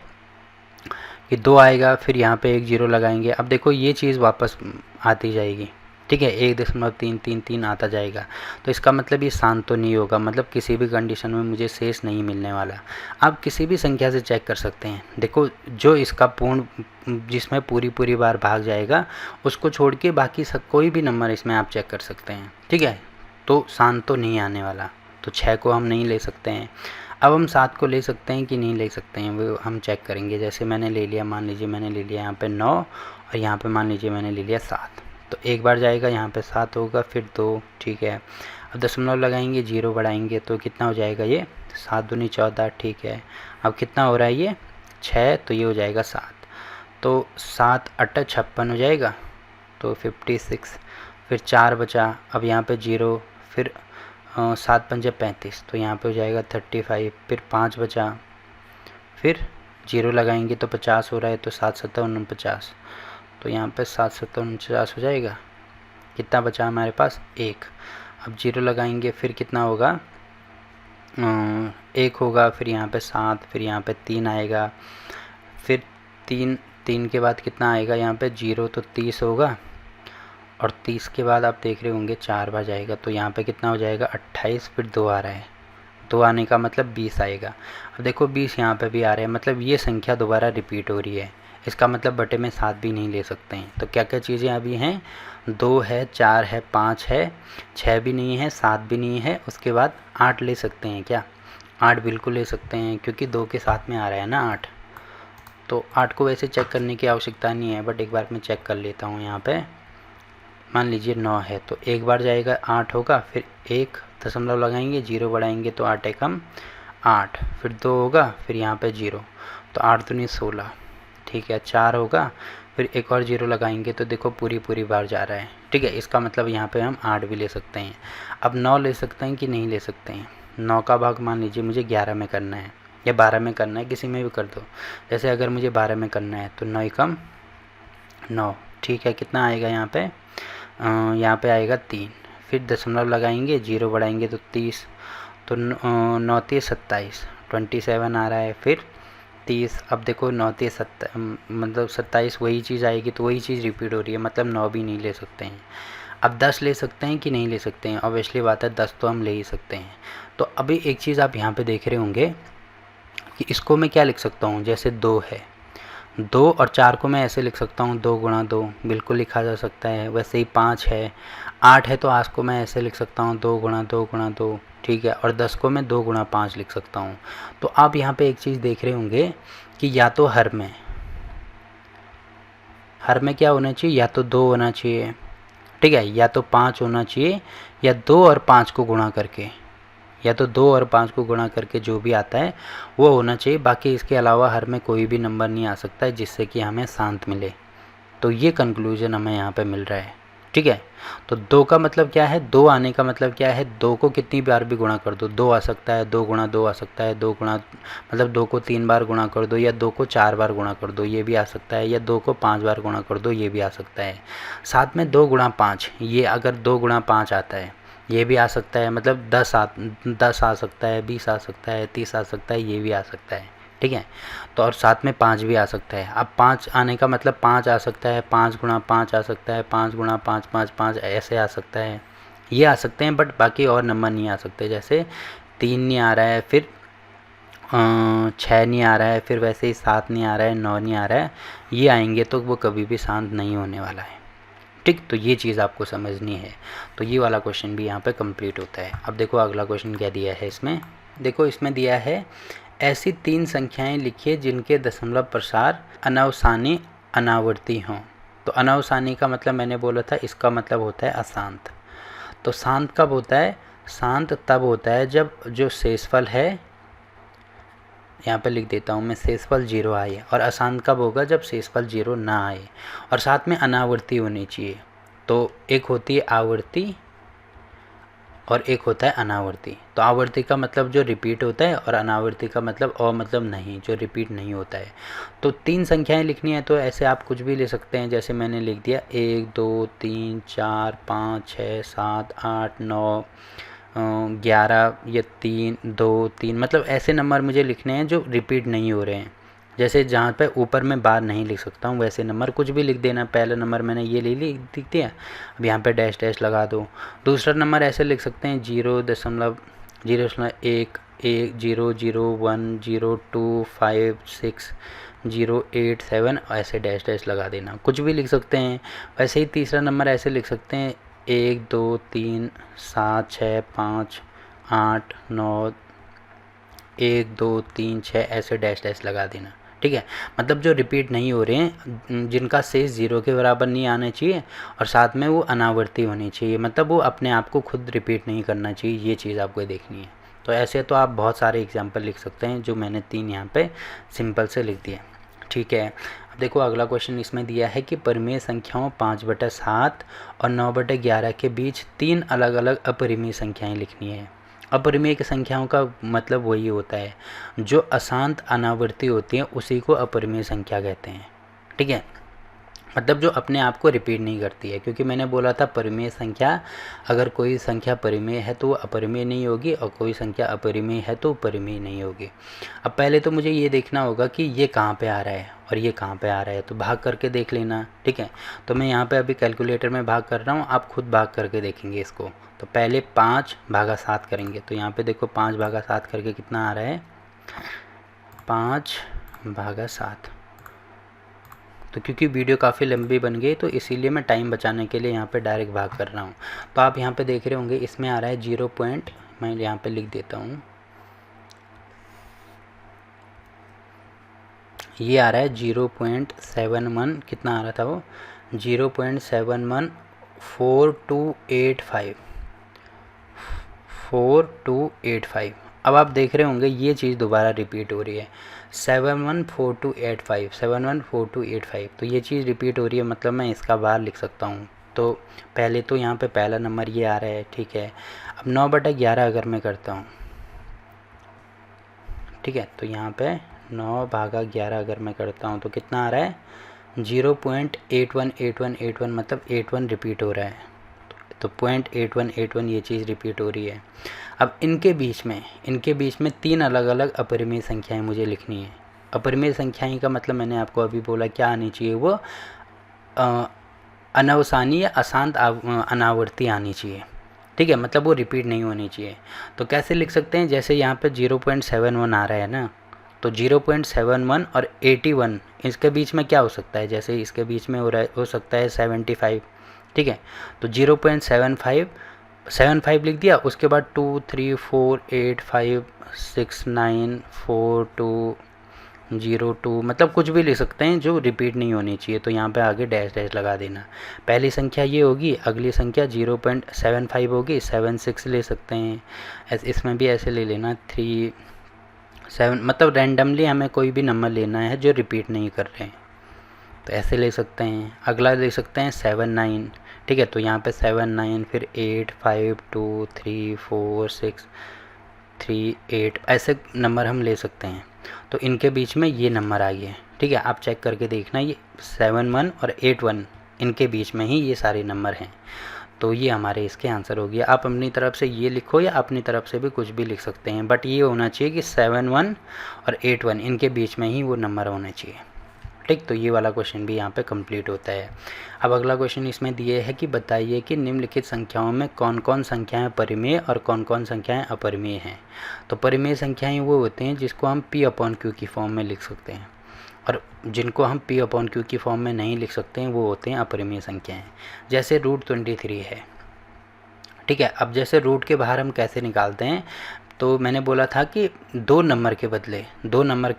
कि 2 आएगा, फिर यहाँ पे 1 0 लगाएंगे। अब देखो ये चीज़ वापस आती जाएगी, ठीक है, 1.333 आता जाएगा। तो इसका मतलब ये शांत तो नहीं होगा, मतलब किसी भी कंडीशन में मुझे शेष नहीं मिलने वाला। आप किसी भी संख्या से चेक कर सकते हैं। देखो, जो इसका पूर्ण, जिसमें पूरी बार भाग जाएगा, उसको छोड़ के बाकी सब कोई भी नंबर इसमें आप चेक कर सकते हैं। ठीक है, तो शांत तो नहीं आने वाला। तो 6 को हम नहीं ले सकते हैं। अब हम 7 को ले सकते हैं कि नहीं ले सकते हैं, वो हम चेक करेंगे। जैसे मैंने ले लिया, मान लीजिए मैंने ले लिया यहाँ पे 9, और यहाँ पे मान लीजिए मैंने ले लिया 7। तो एक बार जाएगा, यहाँ पे 7 होगा, फिर 2। ठीक है, अब दशमलव लगाएंगे, 0 बढ़ाएंगे तो कितना हो जाएगा ये, 7 दूनी 14। ठीक है, अब कितना हो रहा है ये 6, तो ये हो जाएगा 7। तो 7 8 56 हो जाएगा, तो 56। फिर 4 बचा, अब यहाँ पे 0, फिर 7 पंजे 35, तो यहाँ पे हो जाएगा 35। फिर 5 बचा, फिर 0 लगाएंगे तो 50 हो रहा है, तो 7 7 49, तो यहाँ पे 7 7 49 हो जाएगा। कितना बचा हमारे पास, 1। अब 0 लगाएंगे, फिर कितना होगा, 1 होगा, फिर यहाँ पे 7, फिर यहाँ पे 3 आएगा, फिर 3 के बाद कितना आएगा, यहाँ पे 0, तो 30 होगा, और 30 के बाद आप देख रहे होंगे 4 बार जाएगा, तो यहाँ पे कितना हो जाएगा 28। फिर 2 आ रहा है, 2 आने का मतलब 20 आएगा। अब देखो 20 यहाँ पे भी आ रहा है, मतलब ये संख्या दोबारा रिपीट हो रही है। इसका मतलब बटे में 7 भी नहीं ले सकते हैं। तो क्या क्या चीज़ें अभी हैं, 2 है, 4 है, 5 है, 6 भी नहीं है, 7 भी नहीं है। उसके बाद 8 ले सकते हैं क्या, 8 बिल्कुल ले सकते हैं, क्योंकि 2 के साथ में आ रहा है ना 8। तो 8 को वैसे चेक करने की आवश्यकता नहीं है, बट एक बार मैं चेक कर लेता हूँ। यहाँ पे मान लीजिए 9 है, तो एक बार जाएगा 8 होगा, फिर 1 दशमलव लगाएंगे, 0 बढ़ाएंगे तो 8 एकम 8, फिर 2 होगा, फिर यहाँ पे 0, तो 8 दूनी 16। ठीक है, 4 होगा, फिर एक और 0 लगाएंगे, तो देखो पूरी बार जा रहा है। ठीक है, इसका मतलब यहाँ पे हम 8 भी ले सकते हैं। अब 9 ले सकते हैं कि नहीं ले सकते हैं। 9 का भाग मान लीजिए मुझे 11 में करना है या 12 में करना है, किसी में भी कर दो। जैसे अगर मुझे 12 में करना है, तो 9 एकम 9। ठीक है, कितना आएगा यहाँ पे, यहाँ पे आएगा 3। फिर दशमलव लगाएंगे, 0 बढ़ाएंगे तो 30, तो 9 30 27, 27 आ रहा है, फिर 30। अब देखो 9 30 मतलब 27 वही चीज़ आएगी, तो वही चीज़ रिपीट हो रही है, मतलब 9 भी नहीं ले सकते हैं। अब 10 ले सकते हैं कि नहीं ले सकते हैं, ऑब्वियसली बात है 10 तो हम ले ही सकते हैं। तो अभी एक चीज़ आप यहाँ पे देख रहे होंगे कि इसको मैं क्या लिख सकता हूँ, जैसे 2 है, 2 और 4 को मैं ऐसे लिख सकता हूँ, 2 गुणा 2 बिल्कुल लिखा जा सकता है। वैसे ही 5 है, 8 है, तो 8 को मैं ऐसे लिख सकता हूँ, 2 गुणा 2 गुणा 2। ठीक है, और 10 को मैं 2 गुणा 5 लिख सकता हूँ। तो आप यहाँ पे एक चीज़ देख रहे होंगे कि या तो हर में क्या होना चाहिए, या तो 2 होना चाहिए, ठीक है, या तो 5 होना चाहिए, या 2 और 5 को गुणा करके, या तो 2 और 5 को गुणा करके जो भी आता है वो होना चाहिए। बाकी इसके अलावा हर में कोई भी नंबर नहीं आ सकता है जिससे कि हमें शांत मिले। तो ये कंक्लूजन हमें यहाँ पे मिल रहा है। ठीक है, तो 2 का मतलब क्या है, 2 आने का मतलब क्या है, 2 को कितनी बार भी गुणा कर दो, 2 आ सकता है, 2 गुणा 2 आ सकता है, 2 गुणा मतलब 2 को 3 बार गुणा कर दो, या 2 को 4 बार गुणा कर दो, ये भी आ सकता है, या 2 को 5 बार गुणा कर दो, ये भी आ सकता है। साथ में 2 गुणा 5, ये अगर 2 गुणा 5 आता है ये भी आ सकता है, मतलब 10 आ सकता है, 20 आ सकता है, 30 आ सकता है, ये भी आ सकता है। ठीक है, तो और साथ में 5 भी आ सकता है। अब 5 आने का मतलब 5 आ सकता है, 5 गुणा 5 आ सकता है, 5 गुणा 5 5 5 ऐसे आ सकता है, ये आ सकते हैं, बट बाकी और नंबर नहीं आ सकते। जैसे 3 नहीं आ रहा है, फिर 6 नहीं आ रहा है, फिर वैसे ही 7 नहीं आ रहा है, 9 नहीं आ रहा है, ये आएंगे तो वो कभी भी शांत नहीं होने वाला है। ठीक, तो ये चीज़ आपको समझनी है। तो ये वाला क्वेश्चन भी यहाँ पे कंप्लीट होता है। अब देखो अगला क्वेश्चन क्या दिया है इसमें, देखो इसमें दिया है ऐसी 3 संख्याएं लिखिए जिनके दशमलव प्रसार अनवसानी अनावर्ती हों। तो अनवसानी का मतलब मैंने बोला था, इसका मतलब होता है अशांत। तो शांत कब होता है, शांत तब होता है जब जो शेषफल है, यहाँ पे लिख देता हूँ मैं, शेषफल 0 आए। और अशांत कब होगा, जब शेषफल 0 ना आए और साथ में अनावर्ती होनी चाहिए। तो एक होती है आवर्ती और एक होता है अनावर्ती। तो आवर्ती का मतलब जो रिपीट होता है, और अनावर्ती का मतलब मतलब नहीं, जो रिपीट नहीं होता है। तो 3 संख्याएं लिखनी है तो ऐसे आप कुछ भी ले सकते हैं, जैसे मैंने लिख दिया 1 2 3 4 5 6 7 8 9 11, ये 3 2 3, मतलब ऐसे नंबर मुझे लिखने हैं जो रिपीट नहीं हो रहे हैं। जैसे जहाँ पे ऊपर में बार नहीं लिख सकता हूँ वैसे नंबर कुछ भी लिख देना। पहला नंबर मैंने ये ले लिख दिया, अब यहाँ पे डैश डैश लगा दो। दूसरा नंबर ऐसे लिख सकते हैं 0.1 0.1 0.2 5 6 0.8 7 ऐसे डैश डैश लगा देना, कुछ भी लिख सकते हैं। वैसे ही तीसरा नंबर ऐसे लिख सकते हैं 1 2 3 7 6 5 8 9 1 2 3 6 ऐसे डैश डैश लगा देना। ठीक है, मतलब जो रिपीट नहीं हो रहे हैं, जिनका शेष 0 के बराबर नहीं आना चाहिए और साथ में वो अनावर्ती होनी चाहिए, मतलब वो अपने आप को खुद रिपीट नहीं करना चाहिए, ये चीज़ आपको देखनी है। तो ऐसे तो आप बहुत सारे एग्जाम्पल लिख सकते हैं, जो मैंने 3 यहाँ पे सिंपल से लिख दिए। ठीक है, अब देखो अगला क्वेश्चन इसमें दिया है कि परिमेय संख्याओं 5/7 और 9/11 के बीच 3 अलग अलग अपरिमेय संख्याएं लिखनी है। अपरिमेय की संख्याओं का मतलब वही होता है जो अशांत अनावर्ती होती हैं, उसी को अपरिमेय संख्या कहते हैं। ठीक है, मतलब जो अपने आप को रिपीट नहीं करती है, क्योंकि मैंने बोला था परिमेय संख्या, अगर कोई संख्या परिमेय है तो वो अपरिमेय नहीं होगी और कोई संख्या अपरिमेय है तो परिमेय नहीं होगी। अब पहले तो मुझे ये देखना होगा कि ये कहाँ पे आ रहा है और ये कहाँ पे आ रहा है, तो भाग करके देख लेना। ठीक है, तो मैं यहाँ पे अभी कैलकुलेटर में भाग कर रहा हूँ, आप खुद भाग करके देखेंगे इसको। तो पहले 5/7 करेंगे, तो यहाँ पे देखो 5/7 करके कितना आ रहा है 5/7। तो क्योंकि वीडियो काफ़ी लंबी बन गई तो इसीलिए मैं टाइम बचाने के लिए यहाँ पे डायरेक्ट भाग कर रहा हूँ। तो आप यहाँ पे देख रहे होंगे इसमें आ रहा है 0 पॉइंट, मैं यहाँ पे लिख देता हूँ, ये आ रहा है 0.71, कितना आ रहा था वो 0.714285। अब आप देख रहे होंगे ये चीज़ दोबारा रिपीट हो रही है 714285। तो ये चीज़ रिपीट हो रही है, मतलब मैं इसका बार लिख सकता हूँ। तो पहले तो यहाँ पे पहला नंबर ये आ रहा है। ठीक है, अब 9/11 अगर मैं करता हूँ, ठीक है, तो यहाँ पे 9/11 अगर मैं करता हूँ तो कितना आ रहा है 0.818181, मतलब 81 रिपीट हो रहा है। तो 0.8181 ये चीज़ रिपीट हो रही है। अब इनके बीच में 3 अलग अलग अपरिमेय संख्याएं मुझे लिखनी है। अपरिमेय संख्याएं का मतलब मैंने आपको अभी बोला क्या आनी चाहिए, वो अनवसानी या अशांत अनावर्ती आनी चाहिए। ठीक है, मतलब वो रिपीट नहीं होनी चाहिए। तो कैसे लिख सकते हैं, जैसे यहाँ पे 0.71 आ रहा है ना, तो 0.71 और 81 इसके बीच में क्या हो सकता है, जैसे इसके बीच में हो सकता है 75। ठीक है, तो 0.75 लिख दिया, उसके बाद 2 3 4 8 5 6 9 4 2 0 2, मतलब कुछ भी लिख सकते हैं जो रिपीट नहीं होनी चाहिए। तो यहाँ पे आगे डैश डैश लगा देना। पहली संख्या ये होगी, अगली संख्या 0.75 होगी, 76 ले सकते हैं, इसमें भी ऐसे ले लेना 3 7, मतलब रैंडमली हमें कोई भी नंबर लेना है जो रिपीट नहीं कर रहे हैं, तो ऐसे ले सकते हैं। अगला ले सकते हैं 7 9। ठीक है, तो यहाँ पे 7 9 फिर 8 5 2 3 4 6 3 8 ऐसे नंबर हम ले सकते हैं। तो इनके बीच में ये नंबर आ गए। ठीक है, आप चेक करके देखना, ये 71 और 81 इनके बीच में ही ये सारे नंबर हैं। तो ये हमारे इसके आंसर हो गया। आप अपनी तरफ से ये लिखो या अपनी तरफ से भी कुछ भी लिख सकते हैं, बट ये होना चाहिए कि 71 और 81 इनके बीच में ही वो नंबर होने चाहिए। ठीक, तो ये वाला क्वेश्चन भी यहाँ पे कंप्लीट होता है। अब अगला क्वेश्चन इसमें दिए है कि बताइए कि निम्नलिखित संख्याओं में कौन कौन संख्याएं परिमेय और कौन कौन संख्याएं अपरिमेय हैं। तो परिमेय संख्याएं वो होते हैं जिसको हम P/Q की फॉर्म में लिख सकते हैं, और जिनको हम P/Q की फॉर्म में नहीं लिख सकते हैं वो होते हैं अपरिमेय संख्याएं। जैसे √23 है। ठीक है, अब जैसे रूट के बाहर हम कैसे निकालते हैं, तो मैंने बोला था कि 2 नंबर के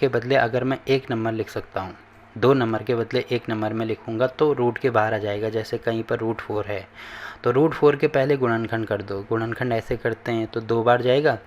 बदले अगर मैं 1 नंबर लिख सकता हूँ, 2 नंबर के बदले 1 नंबर में लिखूँगा तो रूट के बाहर आ जाएगा। जैसे कहीं पर √4 है तो √4 के पहले गुणनखंड कर दो, गुणनखंड ऐसे करते हैं तो 2 बार जाएगा,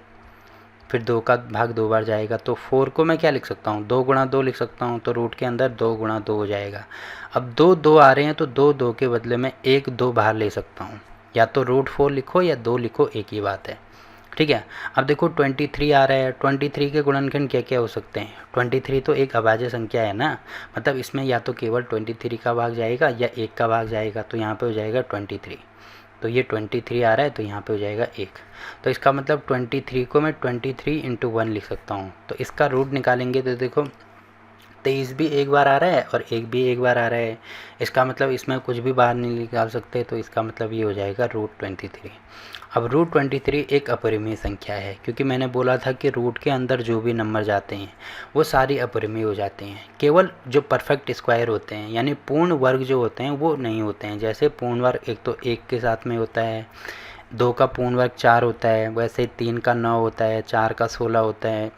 फिर 2 का भाग 2 बार जाएगा। तो 4 को मैं क्या लिख सकता हूँ, 2 × 2 लिख सकता हूँ, तो रूट के अंदर 2 × 2 हो जाएगा। अब 2 2 आ रहे हैं तो 2 2 के बदले मैं 1 2 बाहर ले सकता हूँ, या तो √4 लिखो या 2 लिखो, एक ही बात है। ठीक है, अब देखो 23 आ रहा है, 23 के गुणनखंड क्या क्या हो सकते हैं। 23 तो एक अभाज्य संख्या है ना, मतलब इसमें या तो केवल 23 का भाग जाएगा या 1 का भाग जाएगा, तो यहाँ पे हो जाएगा 23। तो ये 23 आ रहा है तो यहाँ पे हो जाएगा 1। तो इसका मतलब 23 को मैं 23 × 1 लिख सकता हूँ। तो इसका रूट निकालेंगे तो देखो 23 भी एक बार आ रहा है और 1 भी एक बार आ रहा है, इसका मतलब इसमें कुछ भी बाहर नहीं निकाल सकते, तो इसका मतलब ये हो जाएगा √23। अब √23 एक अपरिमेय संख्या है, क्योंकि मैंने बोला था कि रूट के अंदर जो भी नंबर जाते हैं वो सारी अपरिमेय हो जाते हैं। केवल जो परफेक्ट स्क्वायर होते हैं यानी पूर्ण वर्ग जो होते हैं वो नहीं होते हैं। जैसे पूर्ण वर्ग एक तो 1 के साथ में होता है, 2 का पूर्ण वर्ग 4 होता है, वैसे 3 का 9 होता है, 4 का 16 होता है,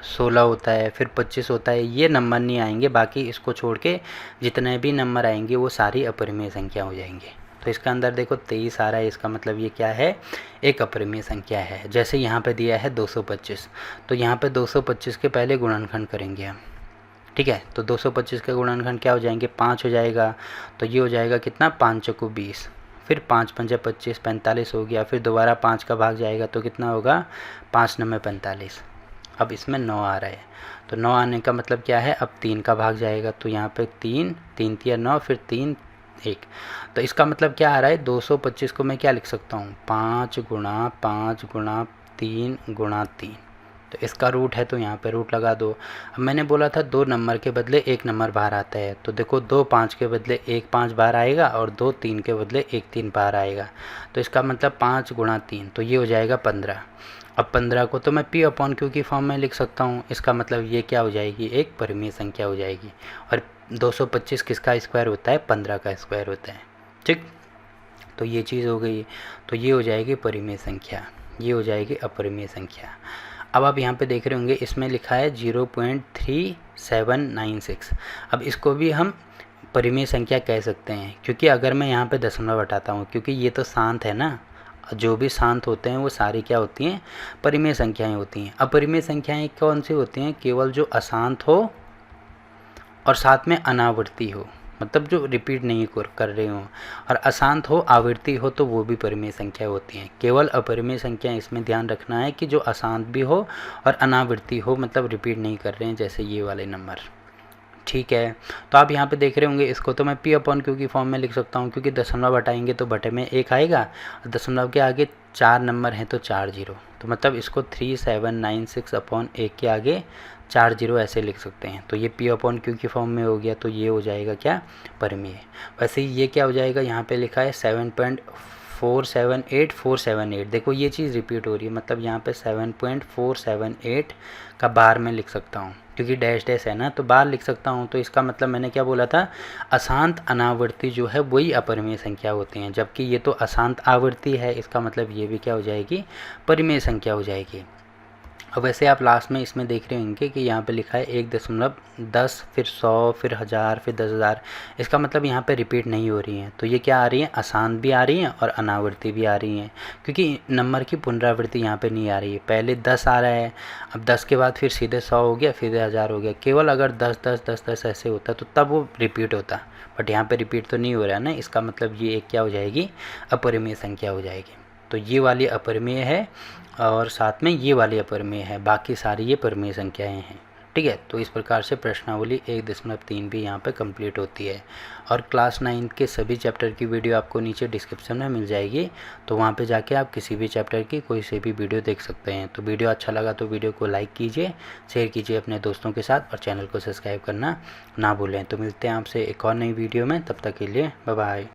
16 होता है, फिर 25 होता है। ये नंबर नहीं आएंगे, बाकी इसको छोड़ के जितने भी नंबर आएंगे वो सारी अपरिमेय संख्या हो जाएंगे। तो इसका अंदर देखो 23 आ रहा है, इसका मतलब ये क्या है, एक अपरिमेय संख्या है। जैसे यहाँ पे दिया है 225, तो यहाँ पे 225 के पहले गुणनखंड करेंगे हम, ठीक है। तो 225 का गुणनखंड क्या हो जाएंगे, 5 हो जाएगा। तो ये हो जाएगा कितना, 5 चौको 20, फिर 5 पंजे 25, 45 हो गया। फिर दोबारा 5 का भाग जाएगा तो कितना होगा, 5 9 45। अब इसमें 9 आ रहा है, तो 9 आने का मतलब क्या है, अब 3 का भाग जाएगा, तो यहाँ पे 3 3 3 9, फिर 3 1। तो इसका मतलब क्या आ रहा है, 225 को मैं क्या लिख सकता हूँ, 5 गुणा 5 गुणा 3 गुणा 3। तो इसका रूट है तो यहाँ पे रूट लगा दो। अब मैंने बोला था 2 नंबर के बदले 1 नंबर बाहर आता है, तो देखो 2 5 के बदले 1 5 बाहर आएगा और 2 3 के बदले 1 3 बाहर आएगा। तो इसका मतलब 5 गुणा 3, तो ये हो जाएगा 15। अब 15 को तो मैं P/Q की फॉर्म में लिख सकता हूँ, इसका मतलब ये क्या हो जाएगी, एक परिमेय संख्या हो जाएगी। और 225 किसका स्क्वायर होता है, 15 का स्क्वायर होता है, ठीक। तो ये चीज़ हो गई, तो ये हो जाएगी परिमेय संख्या, ये हो जाएगी अपरिमेय संख्या। अब आप यहाँ पे देख रहे होंगे इसमें लिखा है 0.3796। अब इसको भी हम परिमेय संख्या कह सकते हैं, क्योंकि अगर मैं यहाँ पे दशमलव हटाता हूँ, क्योंकि ये तो शांत है ना, जो भी शांत होते हैं वो सारी क्या होती हैं, परिमेय संख्याएं होती हैं। अपरिमेय संख्याएं कौन सी होती हैं, केवल जो अशांत हो और साथ में अनावर्ती हो, मतलब जो रिपीट नहीं कर रहे हो, और अशांत हो आवर्ती हो तो वो भी परिमेय संख्या होती हैं। केवल अपरिमेय संख्या इसमें ध्यान रखना है कि जो अशांत भी हो और अनावर्ती हो, मतलब रिपीट नहीं कर रहे हैं, जैसे ये वाले नंबर, ठीक है। तो आप यहाँ पे देख रहे होंगे, इसको तो मैं P/Q की फॉर्म में लिख सकता हूँ, क्योंकि दशमलव हटाएंगे तो बटे में 1 आएगा, और दशमलव के आगे 4 नंबर हैं तो 4 जीरो, तो मतलब इसको 3796/1 के आगे 4 जीरो ऐसे लिख सकते हैं। तो ये P/Q की फॉर्म में हो गया, तो ये हो जाएगा क्या, परिमेय। वैसे ही ये क्या हो जाएगा, यहाँ पे लिखा है 7.478478। देखो ये चीज़ रिपीट हो रही है, मतलब यहाँ पे 7.478 का बार में लिख सकता हूँ, क्योंकि डैश डैश है ना, तो बार लिख सकता हूँ। तो इसका मतलब मैंने क्या बोला था, अशांत अनावर्ती जो है वही अपरिमेय संख्या होती हैं, जबकि ये तो अशांत आवर्ती है, इसका मतलब ये भी क्या हो जाएगी, परिमेय संख्या हो जाएगी। अब वैसे आप लास्ट में इसमें देख रहे होंगे कि यहाँ पे लिखा है 1.10, फिर 100, फिर 1000, फिर 10,000। इसका मतलब यहाँ पे रिपीट नहीं हो रही हैं, तो ये क्या आ रही हैं, अशांत भी आ रही हैं और अनावर्ती भी आ रही हैं, क्योंकि नंबर की पुनरावृत्ति यहाँ पे नहीं आ रही है। पहले 10 आ रहा है, अब 10 के बाद फिर सीधे 100 हो गया, फिर 1000 हो गया। केवल अगर 10 10 10 10 ऐसे होता तो तब वो रिपीट होता, बट यहाँ पर रिपीट तो नहीं हो रहा है ना, इसका मतलब ये एक क्या हो जाएगी, अपरिमेय संख्या हो जाएगी। तो ये वाली अपरिमेय है और साथ में ये वाली अपरिमेय है, बाकी सारी ये परिमेय संख्याएं हैं, ठीक है। तो इस प्रकार से प्रश्नावली 1.3 भी यहाँ पे कंप्लीट होती है। और क्लास 9 के सभी चैप्टर की वीडियो आपको नीचे डिस्क्रिप्शन में मिल जाएगी, तो वहाँ पे जाके आप किसी भी चैप्टर की कोई से भी वीडियो देख सकते हैं। तो वीडियो अच्छा लगा तो वीडियो को लाइक कीजिए, शेयर कीजिए अपने दोस्तों के साथ, और चैनल को सब्सक्राइब करना ना भूलें। तो मिलते हैं आपसे एक और नई वीडियो में, तब तक के लिए बाय बाय।